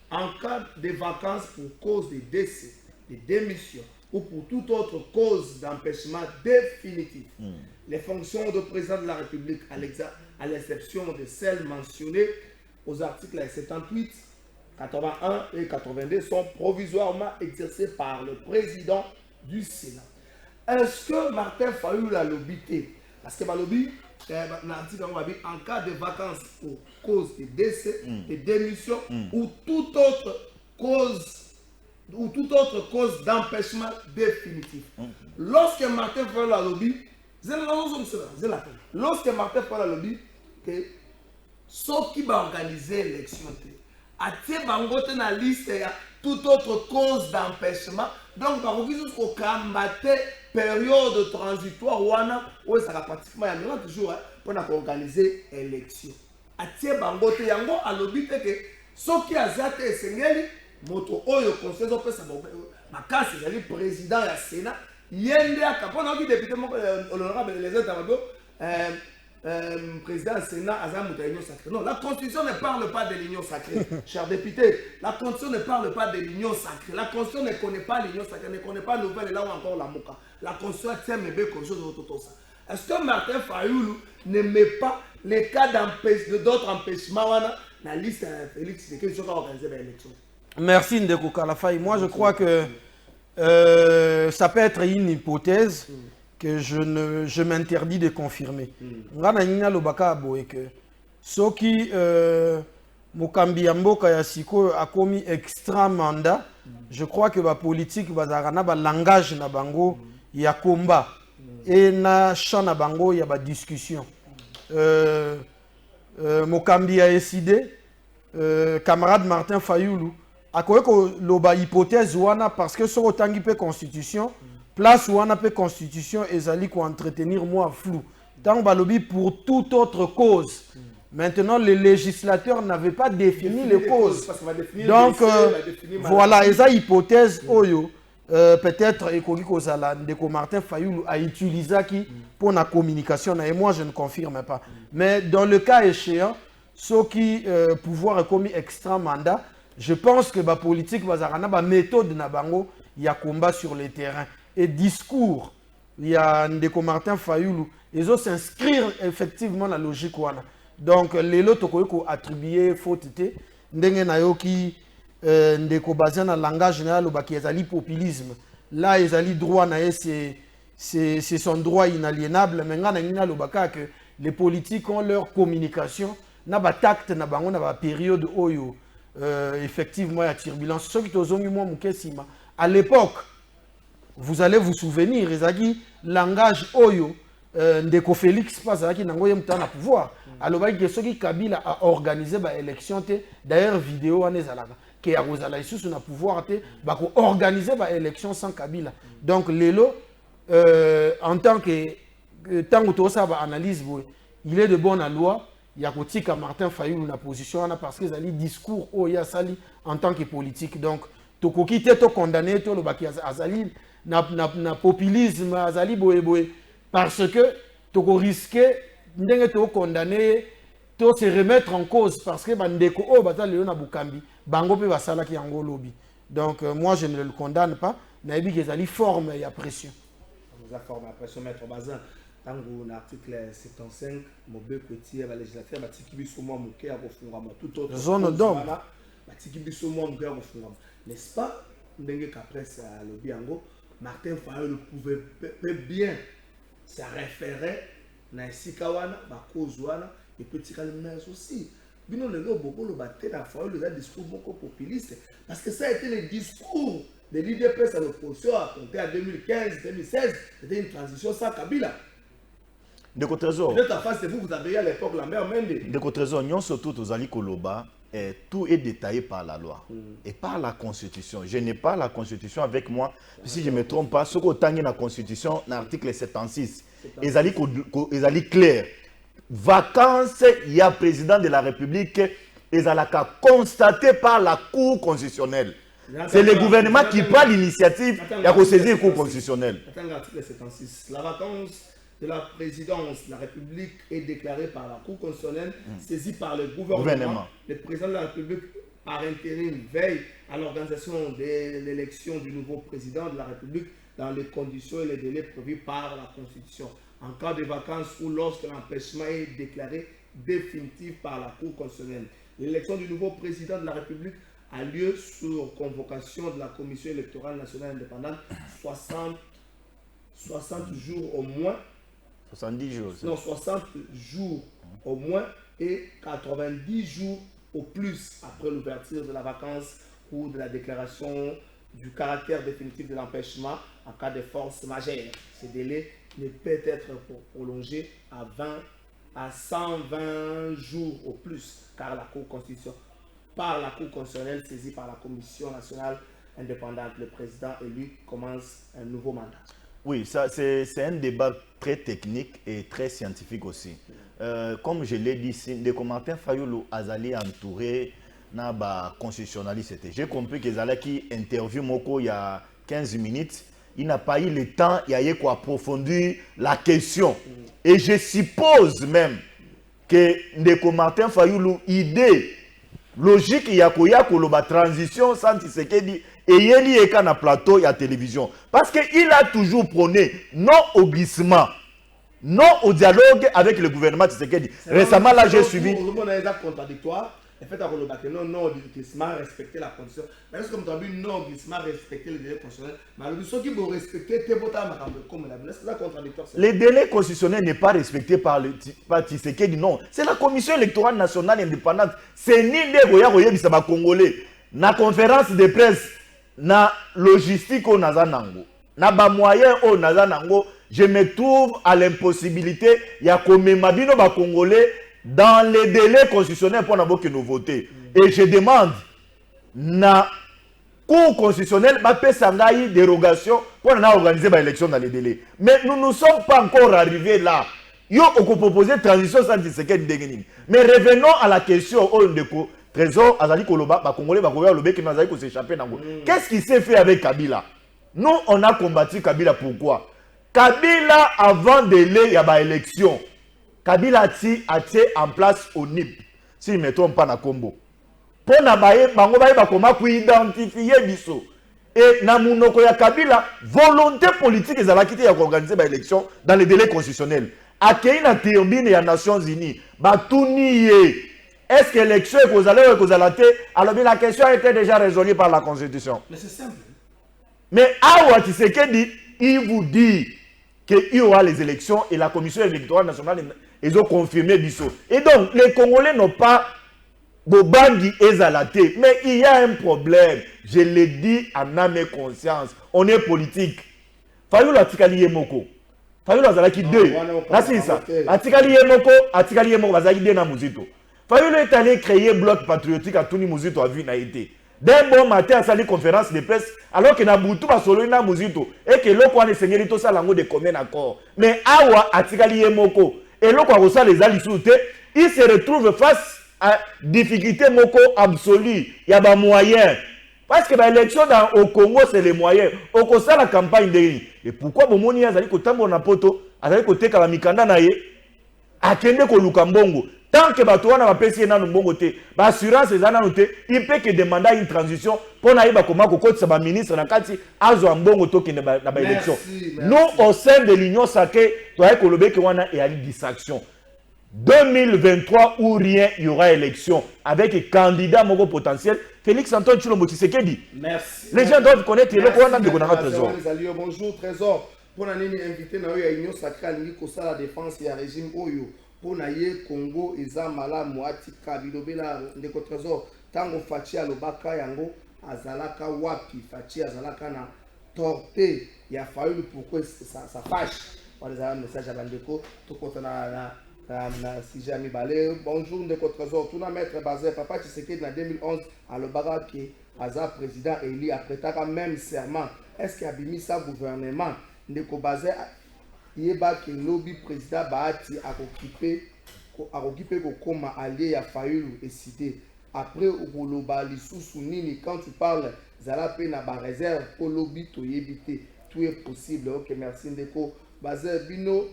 En cas de vacances pour cause de décès, de démission ou pour toute autre cause d'empêchement définitif, les fonctions de président de la République, à l'exception de celles mentionnées aux articles 78, 81 et 82, sont provisoirement exercées par le président du Sénat. Est-ce que Martin Fayulu a l'obité? Parce que Balobi, en cas de vacances pour cause de décès, de démission ou toute autre cause d'empêchement définitif. Lorsque Martin Fayulu a l'obité, lorsque Martin Fayulu a l'obité, que ceux qui vont organiser l'élection, à Bangote na liste, il y a toute autre cause d'empêchement. Donc, par exemple, au combattre période transitoire, où ça va pratiquement 90 jours pour organiser l'élection. À Bangote, il y a un lobby que ceux qui ont été sengeli, moto oyo conseil de presse, ma casse, il y a le président du Sénat, il y a un député, l'honorable les président du Sénat, Azam de l'Union sacrée. Non, la Constitution ne parle pas de l'Union sacrée, chers députés. La Constitution ne parle pas de l'Union sacrée. La Constitution ne connaît pas l'Union sacrée, ne connaît pas Nouvelle là ou encore la Moka. La Constitution tient mes bébés comme chose de tout ça. Est-ce que Martin Fayulu ne met pas les cas d'autres empêchements dans la liste Félix Tshisekedi qui va organiser l'élection? Merci Ndeko Kalafay. Moi, je crois que ça peut être une hypothèse que je m'interdis de confirmer. Ngana lobaka boye que soki Mokambi Mboka ya siko a commis extra mandat, je crois que la politique bazarana ba langage na bango ya combat et na champ na bango ya ba discussion. Mokambi a décidé camarade Martin Fayulu a ko loba hypothèse wana parce que so tangi pe constitution place où on a fait constitution et zali pour entretenir moi flou. Tant balobi pour toute autre cause. Maintenant, les législateurs n'avaient pas défini les causes. Donc, voilà, et ça hypothèse, peut-être, Ndeko Martin Fayulu a utilisé qui pour la communication, et moi je ne confirme pas. Mais dans le cas échéant, ceux qui pouvoir commis extra mandat, je pense que la politique, la méthode, il y a combat sur le terrain. Et discours, il y a Ndeko Martin Fayulu, ils ont s'inscrire effectivement dans la logique. Donc, les autres ont attribué faute. Ndenge nayoki Ndeko basé dans le langage général, qui est le populisme. Là, ils ont droit, c'est son droit inaliénable. Mais que les politiques ont leur communication, n'a pas tact, n'a pas période où effectivement il y a turbulence. Ce qui est à l'époque, vous allez vous souvenir, langage oyo Ndeko Félix passe qui n'a pas pouvoir. Alors que Kabila a organisé l'élection, d'ailleurs vidéo en ezalaka que Arozala Isusu na pouvoir organiser l'élection sans Kabila. Donc lelo en tant que analyse, il est de bonne loi. Il y a Martin Fayulu na position parce que les discours oya sali en tant que politique. Donc tokoki te to condamner to le baki azali na populisme azali boye parce que toko risquer ndenge to condamner to se remettre en cause parce que bandeko o batali na bukambi bango pe basala ki yango lobi. Donc moi je ne le condamne pas, nayebi que ezali forme ya pression. Vous a forme à pression maître Bazin. Dans l'article 75, Mobé Côtier, la législature, Batiki Bissouma Mouké à Gofungama, tout autre zone d'homme. Batiki Bissouma Mouké à Gofungama. N'est-ce pas, Ndenge qu'après ça, le Biango, Martin Fayol pouvait bien se référer à Sikawana, Bakozwana, et Petit Calmès aussi. Bino Nego Bobo le battait dans Fayol, le discours beaucoup populiste, parce que ça a été le discours de l'IDPS à l'opposition à compter à 2015-2016, c'était une transition sans Kabila. De côté trésor. Vous êtes en face de vous, vous avez à l'époque la mère Mende. De côté trésor, nous surtout aux Ali Koloba, tout est détaillé par la loi et par la Constitution. Je n'ai pas la Constitution avec moi. Si je ne me trompe pas, ce qu'on a dans la Constitution, dans l'article 76, ils allaient clair. Vacances, il y a président de la République, ils allaient constaté par la Cour constitutionnelle. C'est le gouvernement qui prend l'initiative de saisir la Cour constitutionnelle. Attends l'article 76. La vacance de la présidence de la République est déclarée par la Cour constitutionnelle, saisie par le gouvernement. Le président de la République, par intérim, veille à l'organisation de l'élection du nouveau président de la République dans les conditions et les délais prévus par la Constitution. En cas de vacances ou lorsque l'empêchement est déclaré définitif par la Cour constitutionnelle. L'élection du nouveau président de la République a lieu sur convocation de la Commission électorale nationale indépendante 60 jours au moins. 70 jours. Non, 60 jours au moins et 90 jours au plus après l'ouverture de la vacance ou de la déclaration du caractère définitif de l'empêchement en cas de force majeure. Ce délai ne peut être prolongé à 120 jours au plus, car la Cour constitutionnelle saisie par la Commission nationale indépendante, le président élu commence un nouveau mandat. Oui, ça c'est un débat très technique et très scientifique aussi. Comme je l'ai dit, les commentaires Fayoulou Azali entouré na ba constitutionnaliste. J'ai compris que Zala qui interview Moko il y a 15 minutes, il n'a pas eu le temps, il y a quoi approfondir la question. Et je suppose même que les commentaires Fayoulou idée logique il y a la transition sans Tshisekedi et yeli eka na plateau et à télévision parce que il a toujours prôné non au glissement, non au dialogue avec le gouvernement Tshisekedi. Récemment là j'ai suivi contradictoire. En fait, non glissement, respecter la condition. Mais est-ce que vous avez non glissement, respecter les délais constitutionnels? Mais ceux qui vont respecter tes votes comme la contradictoire. Les délais constitutionnels n'est pas respecté par Tshisekedi, non. C'est la Commission électorale nationale indépendante. C'est ni des Roya Congolais. Na conférence de presse, na logistique au Nazanango, na ba moyen au Nazanango, je me trouve à l'impossibilité, il y a comme Mabino ba Congolais dans les délais constitutionnels pour n'avoir que nous voter. Et je demande, na Cour constitutionnelle, ma paix sangaï dérogation pour organiser l'élection dans les délais. Mais nous ne sommes pas encore arrivés là. Yo, on peut proposer transition sans Tshisekedi. Mais revenons à la question au Ndeko. Trésor, Azali Koloba, Congolais, Lobe, qui n'a s'échapper. Qu'est-ce qui s'est fait avec Kabila? Nous, on a combattu Kabila. Pourquoi? Kabila, avant délai, il y a une élection. Kabila a été en place au NIP. Si je ne me trompe pas, na Combo. Pour n'abaye, bango baye bakoma ku identifier biso. Et na munoko ya Kabila, volonté politique et zalakité ya organiser ba élection dans les délais constitutionnels. Akei na turbine ya Nations Unies, batuniye. Est-ce que l'élection est causale ou causalate? Alors bien la question a été déjà résolue par la Constitution. Mais c'est simple. Mais Awa Tshisekedi, il vous dit qu'il y aura les élections et la Commission électorale nationale, ils ont confirmé biso. Et donc, les Congolais n'ont pas Bobangi et Zalaté. Mais il y a un problème. Je l'ai dit en âme et conscience. On est politique. Fayou la Tikali Yemoko. Fayou la Zalaki 2. Là, c'est ça. Atikali Yemoko, Bazaki 2 na Muzito. Fayou est allé créer bloc patriotique à Tuni Muzito à vie n'a été. D'un bon matin, à sa conférence de presse, alors que Nabutu va solo na Muzito et que l'eau quoi les seigneurs tout ça lango de commun accord. Mais Awa Atikali Yemoko et l'eau quoi ça les alisouté, il se retrouve face à difficulté moko absolue. Il y a des moyens. Parce que l'élection au Congo, c'est les moyens. Au Congo, la campagne de. Et pourquoi Bomoni Azali Kotambo na poto, Azali Koteka la Mikanda na ye, Akende ko Lukambongo. Tant que Batouana va payer na Mbongo te, l'assurance est en noté, il peut que demander une transition pour naïba comment Koko Tsaba ministre na kati Azo Mbongo to qui na ba élection. Nous, au sein de l'Union sacrée, tu as Kolobé qui wana et à une distraction. 2023 où rien, il y aura élection avec un candidat moko potentiel, Félix Antoine Tshilombo Tshisekedi. Merci. Les gens doivent connaître le Rwanda de Gonara Trésor. Bonjour Trésor. Pour la invité na Union sacrée à la défense et à régime Oyo. Pour naye Congo eza malamu atika bilobela ndeko Trésor. Tango Fachi alobaka yango azalaka wapi Fachi azalaka na torpé ya faulu pourquoi ça fâche. On les a un message à bandeko tout content na si j'ai mis balé. Bonjour ndeko Trésor. Tout na maître Bazé papa Tshisekedi na 2011 alobaka ki aza président élu après ta même serment. Est-ce qu'il a bimi sa gouvernement ndeko Bazé yeba ke lobby président Bahati a occupé kokoma allié ya Fayulu et cité après okoloba lisusu nini quand tu parles zala pe na ba réserve pour lobby to yebite tout est possible. OK, merci ndeko Bazé bino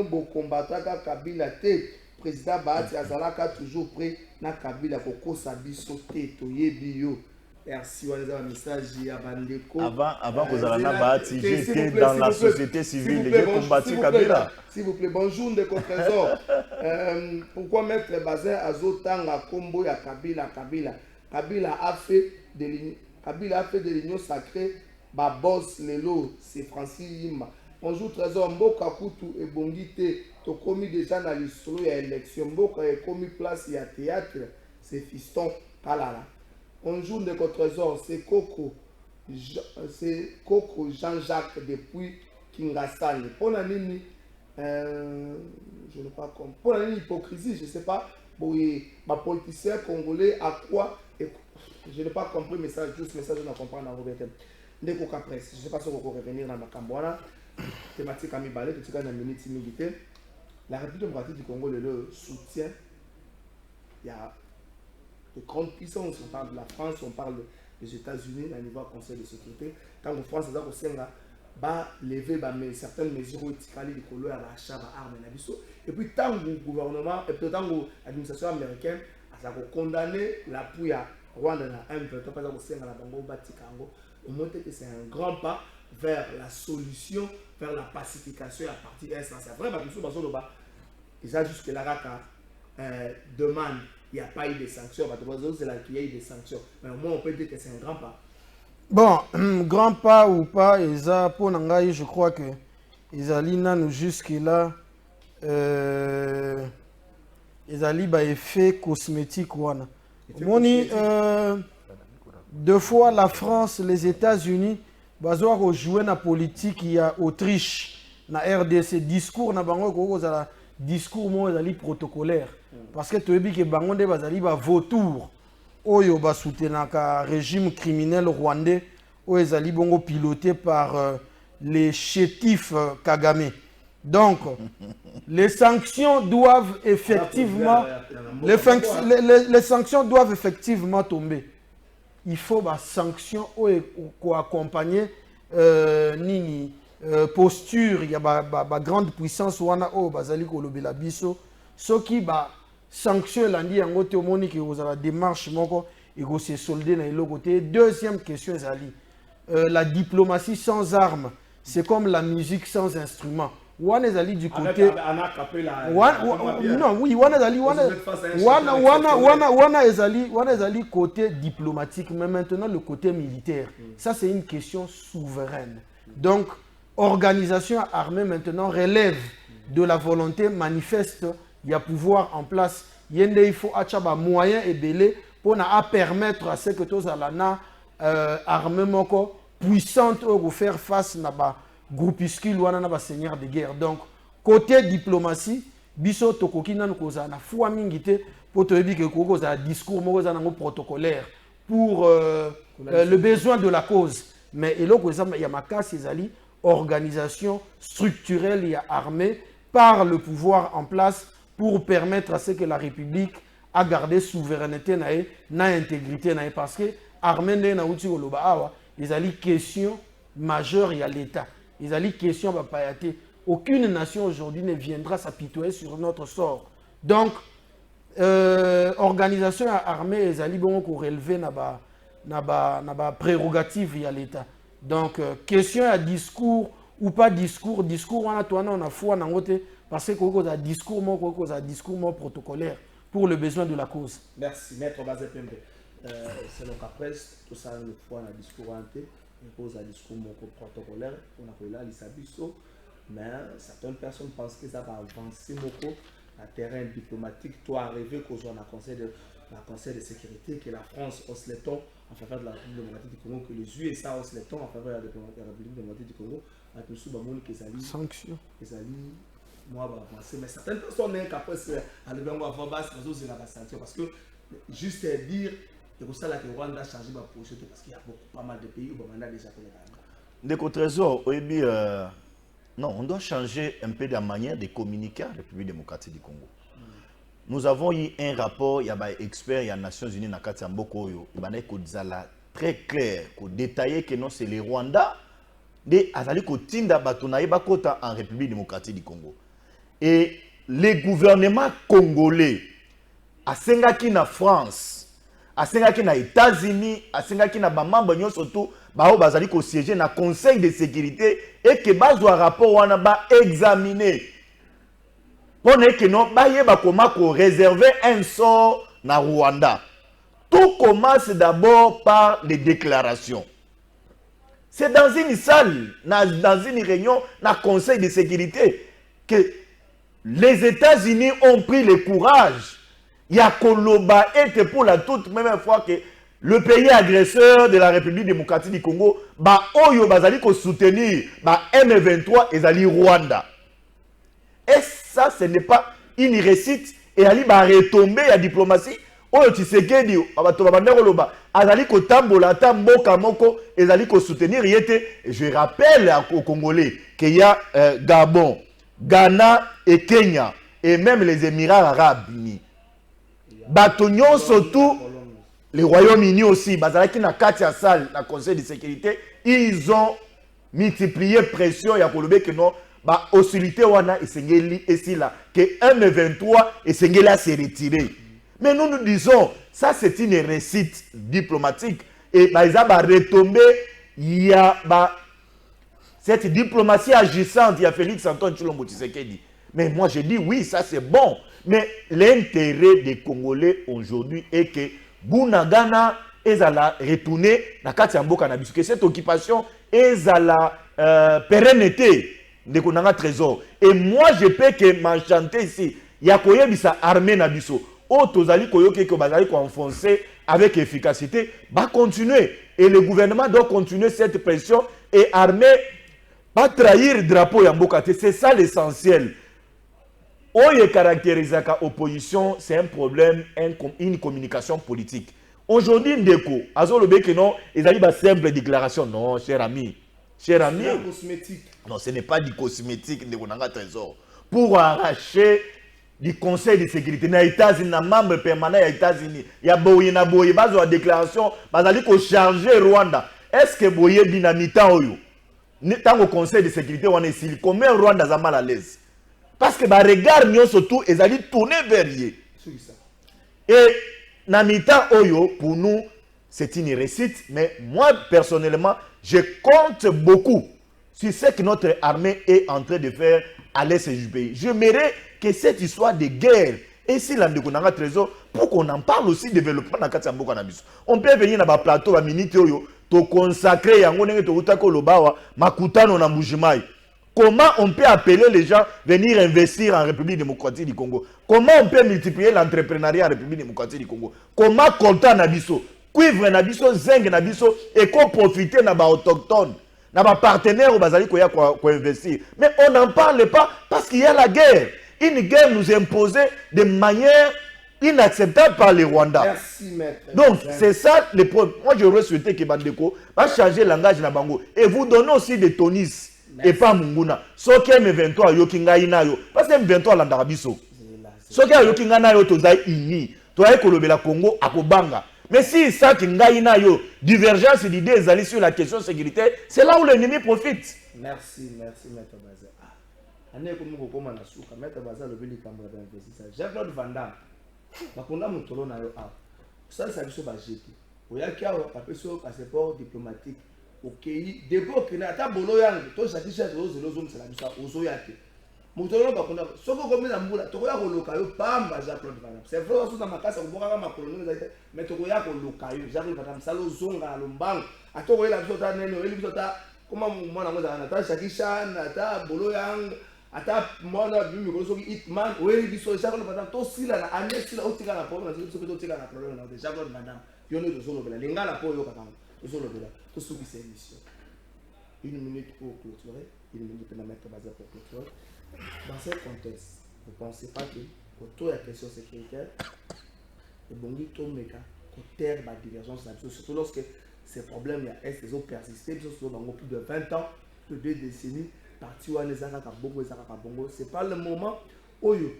bo combataka Kabila te président Bahati azalaka toujours prêt na Kabila kokosa biso te to yebi yo. Merci, on a un message à Bandeko. Avant que vous ayez Bahati, j'étais dans la société civile et j'ai combattu Kabila. S'il vous plaît, bonjour Ndeko Trésor. Pourquoi mettre Bazin à Zotanga, Kombo et Kabila Kabila a fait de l'Union sacrée, Babos Lelo, c'est Francis Yima. Bonjour Trésor, Mboka Kutu et Bongite, tu as commis déjà dans l'histoire et l'élection. Mboka a commis place et à théâtre, c'est Fiston Kalala. Bonjour de Trésor, c'est Coco Jean-Jacques depuis Kingasani. Pour la ligne, je n'ai pas compris. Pour la ligne hypocrisie, je ne sais pas, ma politicien congolais à quoi, je n'ai pas compris, mais ça, juste message, je ne comprends pas dans vos thèmes. Dès qu'on presse, je ne sais pas si on va revenir dans ma camboana, thématique à mi balai, tout ça dans la minute militaire. La République démocratique du Congo le soutient. Il y a de grandes puissances, on parle de la France, on parle des États-Unis, à niveau Conseil de sécurité. Quand la France va lever certaines mesures éthiques de couleur à l'achat d'armes et puis tant que le gouvernement et puis tant que l'administration américaine a condamné l'appui à Rwanda à M23 par exemple à la Bango Batikango, on montre que c'est un grand pas vers la solution, vers la pacification à partir d'un sens. C'est vrai parce que ils ont jusque là demande. Il n'y a pas eu de sanctions, c'est là qu'il y a eu des sanctions. Mais au moins, on peut dire que c'est un grand pas. Bon, grand pas ou pas, pour Nangaï, je crois que Isalina nous jusque-là, Isali a effet cosmétique. Moni, deux fois la France, les États-Unis, bazoa rejouer na politique, il y a Autriche, na RDC, discours na bango discours mo ezali protocolaire parce que toyebi ke bango nde bazali ba vautour oyo ba soutenaka régime criminel rwandais oyo ezali bongo piloté par les chétifs Kagame. Donc les sanctions doivent effectivement les sanctions doivent effectivement tomber. Il faut ba sanctions oyo ko accompagner nini posture, il y a une grande puissance wana o bazali kolobela biso soki ba sanction landi yango te omoni ke ozala démarche moko et go se solder na eloko te. Deuxième question ezali la diplomatie sans armes, c'est comme la musique sans instrument. Wana ezali du côté non oui wana ezali côté diplomatique, mais maintenant le côté militaire, ça c'est une question souveraine. Donc organisation armée maintenant relève de la volonté manifeste, il y a pouvoir en place. Il faut avoir moyens et belé pour permettre à ce que tous alana armée puissante pour faire face à groupuscule ou à seigneur de guerre. Donc côté diplomatie, biso tokoki nanu koza na foi mingité pour te dire que koko za discours moza nango protocolaire pour le besoin de la cause. Mais eloko il y a makasi ezali organisation structurelle et armée par le pouvoir en place pour permettre à ce que la République a gardé souveraineté na intégrité parce que armée na uti koloba awa ezali question majeure ya l'état ezali question ba payate aucune nation aujourd'hui ne viendra s'apitoyer sur notre sort donc organisation armée ezali bon ko relever na ba prérogative ya l'état donc question à discours ou pas discours wana to on a foi na ngote parce que ko a discours mo protocolaire pour le besoin de la cause. Merci maître Bazepembe. C'est donc après tout ça une fois na discours ante pose un discours mo protocolaire on a fait là l'isabiso mais certaines personnes pensent que ça va avancer moko à terrain diplomatique toi arriver qu'au soit un conseil de sécurité que la France hausse les tons en faveur de la République démocratique du Congo que les USA haussent les tons en faveur de la République démocratique du Congo à tout sous bamoni que ça sanctions moi va avancer mais certaines personnes n'est qu'après à le bien avoir bas c'est la sanction parce que juste dire que pour ça là que Rwanda a changé ma projet parce qu'il y a pas mal de pays où on a déjà fait les Ndeko Trésor oyebi non, on doit changer un peu la manière de communiquer à la République démocratique du Congo. Nous avons eu un rapport, il y a des experts, il y a des Nations Unies, il y a très clair, détaillé que non, c'est les Rwandais, en République démocratique du Congo. Et les gouvernements congolais, à Sengaki na France, à Sengaki na États-Unis, à Sengaki na Bamamba, surtout, bazali ko siéger na conseil de sécurité et que bazwa rapport wana ba examiner pour que non ba yeba comment ko réserver un sort na Rwanda. Tout commence d'abord par les déclarations. C'est dans une salle, dans une réunion, dans le conseil de sécurité, que les États-Unis ont pris le courage. Il y a Koloba était pour la toute première fois que le pays agresseur de la République démocratique du Congo, Oyo bazali ko soutenir M23 et Zali Rwanda. Et ça, ce n'est pas une réussite. Et Ali va retomber à la diplomatie. Oyo Tshisekedi, azali ko tambola tamboka moko et Zali ko soutenir yete. Je rappelle aux Congolais qu'il y a Gabon, Ghana et Kenya et même les Émirats arabes unis. Batonyon surtout les Royaumes-Unis aussi, bazalaki na katia salle na conseil de sécurité, ils ont multiplié pression ya kolobe que non ba hostilité wana esengeli esila que M23 esengeli a se retirer. Mais nous disons ça c'est une réussite diplomatique et ba isa ba retomber il y a cette diplomatie agissante il y a Félix Antoine Tshilombo Tshisekedi. Mais moi je dis oui, ça c'est bon, mais l'intérêt des Congolais aujourd'hui est que Bunagana ezala retourner na kati ya mboka na biso que cette occupation ezala pérennité de konanga trésor et moi je peux que m'enchanter ici ya koyebisa armée na biso o tozali koyoke ko bazali ko enfoncer avec efficacité va continuer et le gouvernement doit continuer cette pression et armée pas trahir drapeau ya mboka te c'est ça l'essentiel. Oye caractérisaka opposition, c'est un problème, une communication politique. Aujourd'hui, Ndeko, azolobe que non, ils arrivent à simple déclaration. Non, cher ami. Cher ami. C'est cosmétique. Non, ce n'est pas du cosmétique, Ndeko Nanga Trésor. Pour arracher du Conseil de sécurité, na États-Unis, na membre permanent des États-Unis, il y a Boye na Boye, bazo a déclaration, bazali ko charger Rwanda. Est-ce que Boye dinamita oyo? Tant au Conseil de sécurité, on est ici. Combien Rwanda a mal à l'aise? Parce que bah regarde nous surtout ils allaient tourner vers lui. Et Namita Oyo pour nous c'est une réussite mais moi personnellement je compte beaucoup sur ce que notre armée est en train de faire à l'est du pays. J'aimerais que cette histoire de guerre et si l'Andekonanga Trésor pour qu'on en parle aussi développement dans Katia Mboka Nabiso. On peut venir dans le plateau à minute Oyo to consacrer yango nenge to utako lobawa makutano na Mbujimai. Comment on peut appeler les gens à venir investir en République démocratique du Congo? Comment on peut multiplier l'entrepreneuriat en République démocratique du Congo? Comment coltan nabiso, cuivre nabiso, zinc nabiso, et qu'on profite na ba autochtone, na ba partenaire au bazali ko investir. Mais on n'en parle pas parce qu'il y a la guerre. Une guerre nous imposée de manière inacceptable par les Rwandais. Merci, maître. Donc, c'est ça le problème. Moi, j'aurais souhaité que Bandeko va changer le langage na bango et vous donner aussi des tonistes. Et pas Munguna. Soki M23 yokinga inayo. Parce que M23 landara biso. Soki yokinga nayo tozai ini. Toaye kolobela Congo akobanga. Mais si ça qui ngaïna yo divergence d'idées allées sur la question sécuritaire, c'est là où l'ennemi profite. Merci Maître Baza. Année comme nous comment na souka Maître Baza le beli kamera d'investissement. Jean-Claude Van Damme. Bakunda mutolo na yo a. Ça biso ba jeté. Oyaki a papier sur passeport diplomatique. OK, debo que na ta bolo yang to satisfait aux zone c'est la biso ozo yake. Mutolo bakunda soko comme na mbula to ya ko loka yo pamba Jean-Claude Van Damme. C'est vrai aussi na makasa ko boka ma koloni mais to ya ko loka yo Jean-Claude Van Damme salo zonga lombango. Atoko ela biso ta nene eli biso ta comment mwana ngoza na ta shakishan ata bolo yang ata mwana bimi ko soki hitman weli biso Jean-Claude Van Damme to sila na anesila otika na problème na biso to tika na problème na Jean-Claude Van Damme yo ne to solo bela lingala po yo kaka to solo bela to soki c'est émission 1 minute pour clôturer 1 minute pour mettre base pour clôturer dans ce contexte vous pensez pas que autour de la question sécuritaire et bongi to meka ko terre ba divergence là surtout lorsque ces problèmes il y a est ont persisté ils sont dans plus de 20 ans plus de 2 décennies parti wana ezaka ka bongo c'est pas le moment oyo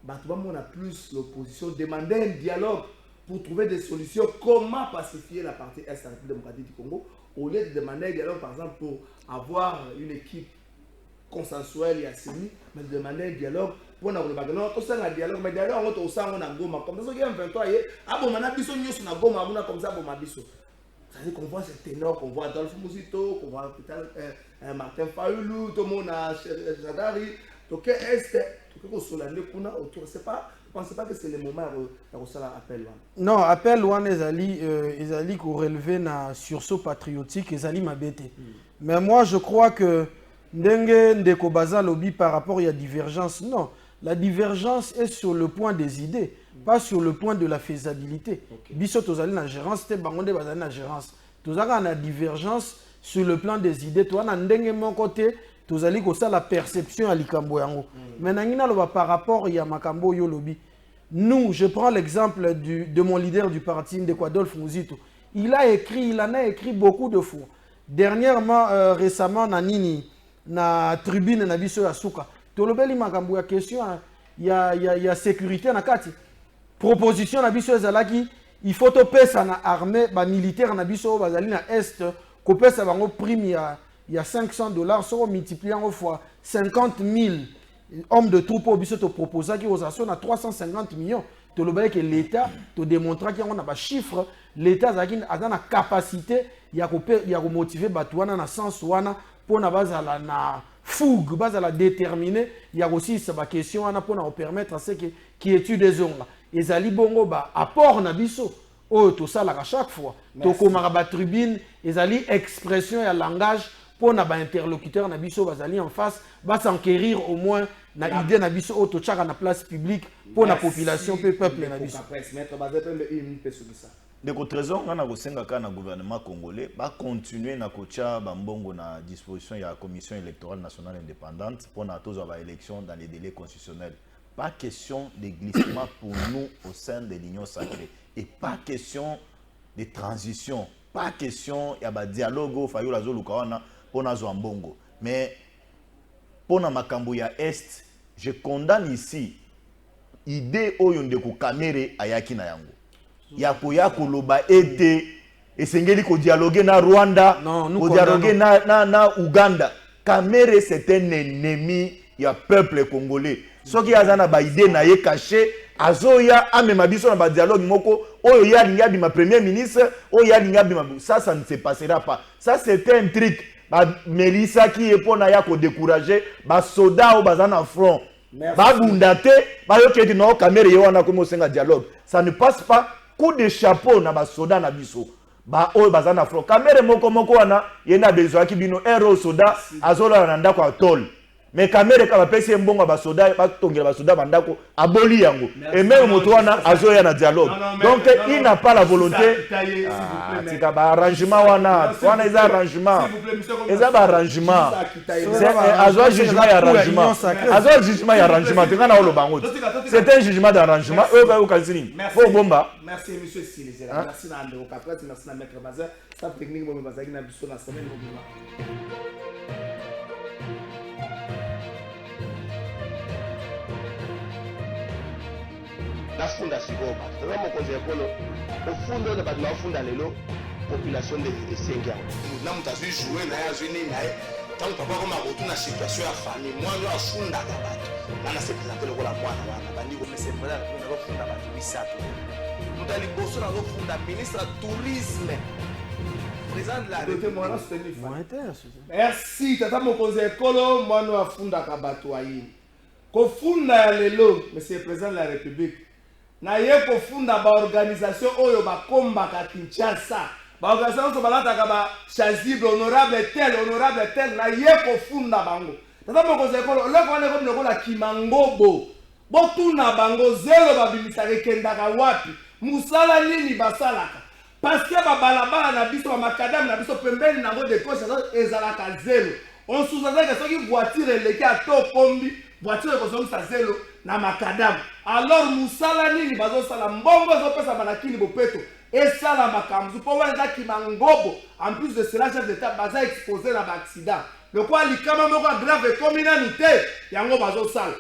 bato on a plus l'opposition demander un dialogue pour trouver des solutions comment pacifier la partie est de la République démocratique du Congo au lieu de demander un dialogue par exemple pour avoir une équipe consensuelle et assumée mais de demander un dialogue pour na kolobaka non to sanga dialogue mais dialogue on to sanga na Goma comme ça il 23 ye abo mana biso nyoso na Goma abuna comme ça bo mabiso. C'est-à-dire qu'on voit ces ténors, qu'on voit Adolphe Mouzito, qu'on voit Martin Fayoulou, tout le monde a Zadari, tout le est, tout le solande kuna autour. C'est pas, vous ne pensez pas que c'est le moment de faire appel là? Non, appel là, Ezali qu'on relevé na sursaut patriotique, Ezali m'a bêté. Mais moi je crois que Ndenge Ndeko Baza lobby par rapport à la divergence, non. La divergence est sur le point des idées, pas sur le point de la faisabilité. Biso tozali na gérance, c'était bangonde bazali na gérance. Tozaka na divergence sur le plan des idées. Toi na ndenge mon côté, tozali ko ça la perception à likambo yango. Maintenant ngina loba par rapport ya makambo yo lobby. Nous, je prends l'exemple de mon leader du parti Ndeko Adolphe Mouzito. Il en a écrit beaucoup de fois. Dernièrement, récemment na nini na tribune na biso ya suka. Tolobeli makambo ya question ya sécurité na kati. Proposition na biso ezalaki il faut to pesa na armée ba militaire na biso bazali na est ko pesa bango prime ya $500 so multiplié en fois 50 000 hommes de troupes biso to proposa ki aux na 350 millions. Tolobeli que l'état to démontrer qu'il y a ba chiffre l'état azaki azana capacité ya ko motiver batwana na sens wana pour na bazala na fougue, bazala déterminé, il y a aussi cette question pour permettre à ceux qui étudient des zones. Et Zali Bongo, apport na biso, tout ça à chaque fois. Donc, comme la tribune, et Zali expression et langage pour na interlocuteur na biso, bazali en face, va s'enquérir au moins na idée na biso, tout ça na place publique pour la population, peuple na biso. De toute raison, on a le gouvernement congolais va continuer à coacher Bambongo na disposition de la commission électorale nationale indépendante pour la élection dans les délais constitutionnels. Pas question de glissement pour nous au sein de l'Union sacrée. Et pas question de transition. Pas question de dialogue au Fayola Zolukawana pour Mbongo. Mais pour na makambo ya Est, je condamne ici l'idée oyondeko kamere ayaki na yango. Yakoya koloba ete esengeli ko dialoguer na Rwanda, ko dialoguer na Uganda. Kamere c'est un ennemi ya peuple congolais. Soki azana ba idée na ye caché, azoya amema biso na ba dialogue moko, oyo ya linga bima premier ministre, oyo ya linga bima ça ne se passera pas. Ça c'est un truc. Ba Melissa qui est pour na ya ko décourager ba soda o bazana front. Ba bundate, ba yoke no kamere yo wana ko mosenga dialogue. Ça ne passe pas. Coup de chapeau na ba soda na biso ba oyo bazana front kamere moko wana yena bezo akibino ero soda azola na ndako atol mais kamere ka ba pesi mbongo ba soda ba tongela ba soda bandako aboli yango et même moto wana azoya na dialogue donc il n'a pas la volonté tika ba arrangement wana ez arrangement eza ba arrangement azo jugement ya arrangement azo jugement ya arrangement tika na olo bango c'est un jugement d'arrangement eux ba okazini fo bomba. Merci monsieur Silizera, merci na Andro Kaprat, merci na maître Baza, staff technique mo bazaki na biso na semaine mo. nafunda sikoyo bato tala mokonzi ya ekolo ofunda oyo bato bafunda lelo population esengi yango na moto azwi joue na ye azwi nini na ye ntango papa koma kotuna situation ya famille mwana oyo afundaka bato ngana se présente lokola mwana wana bandiko nazofunda bato misato moto ya liboso nazofunda ministre ya tourisme président de la république. Merci tata mokonzi ya ekolo mwana oyo afundaka bato ayini kofunda ya lelo monsieur le président de la république na ye kofunda baorganisation oyo bakombaka Kinshasa baorganisation nyonso balataka bachasible honorable tel na ye kofunda bango tata mokonzi ya ekolo oloko wana ekomi lokola kimangobo botuna bango zelo babimisaka ekendaka wapi musala nini basalaka parce que babalabala na biso bamakadame na biso pembeni nango dekosha ezalaka zelo on sous-entend que soki voiture eleki ato kombi voiture ekozongisa zelo na makadamu alors musala nini bazosala mbongo ezopesa banakini bopeto esala makambo mpo wana eza kimangobo en plus de cela chef d'état baza exposé na baaccident lokola likama moko ya grave ekomi nanu te yango bazosala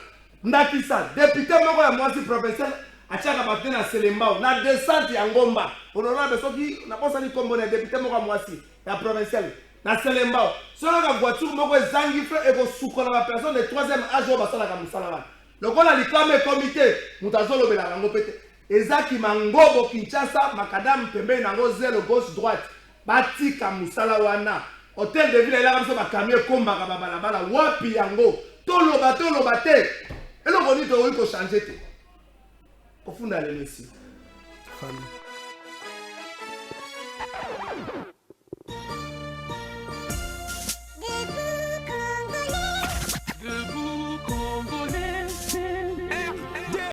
ndakisa député moko ya mwasi provincial atiaka bato na selembao na descente ya ngomba honorable soki naposani kombo na député moko ya mwasi ya provincial na selembao solaka voiture moko ezangi fe ekosukola bapersone de 3e âge oyo basalaka mosala wana lokola likama ekomi te moto azolobelaka yango pe te eza kimangobo Kinshasa makadamu pembeni nango zelo gauche droite batika mosala wana hotel de ville elaka biso bakamio ekombaka babalabala wapi yango toloba te eloko nini tokoki kochange te kofunda lelo esi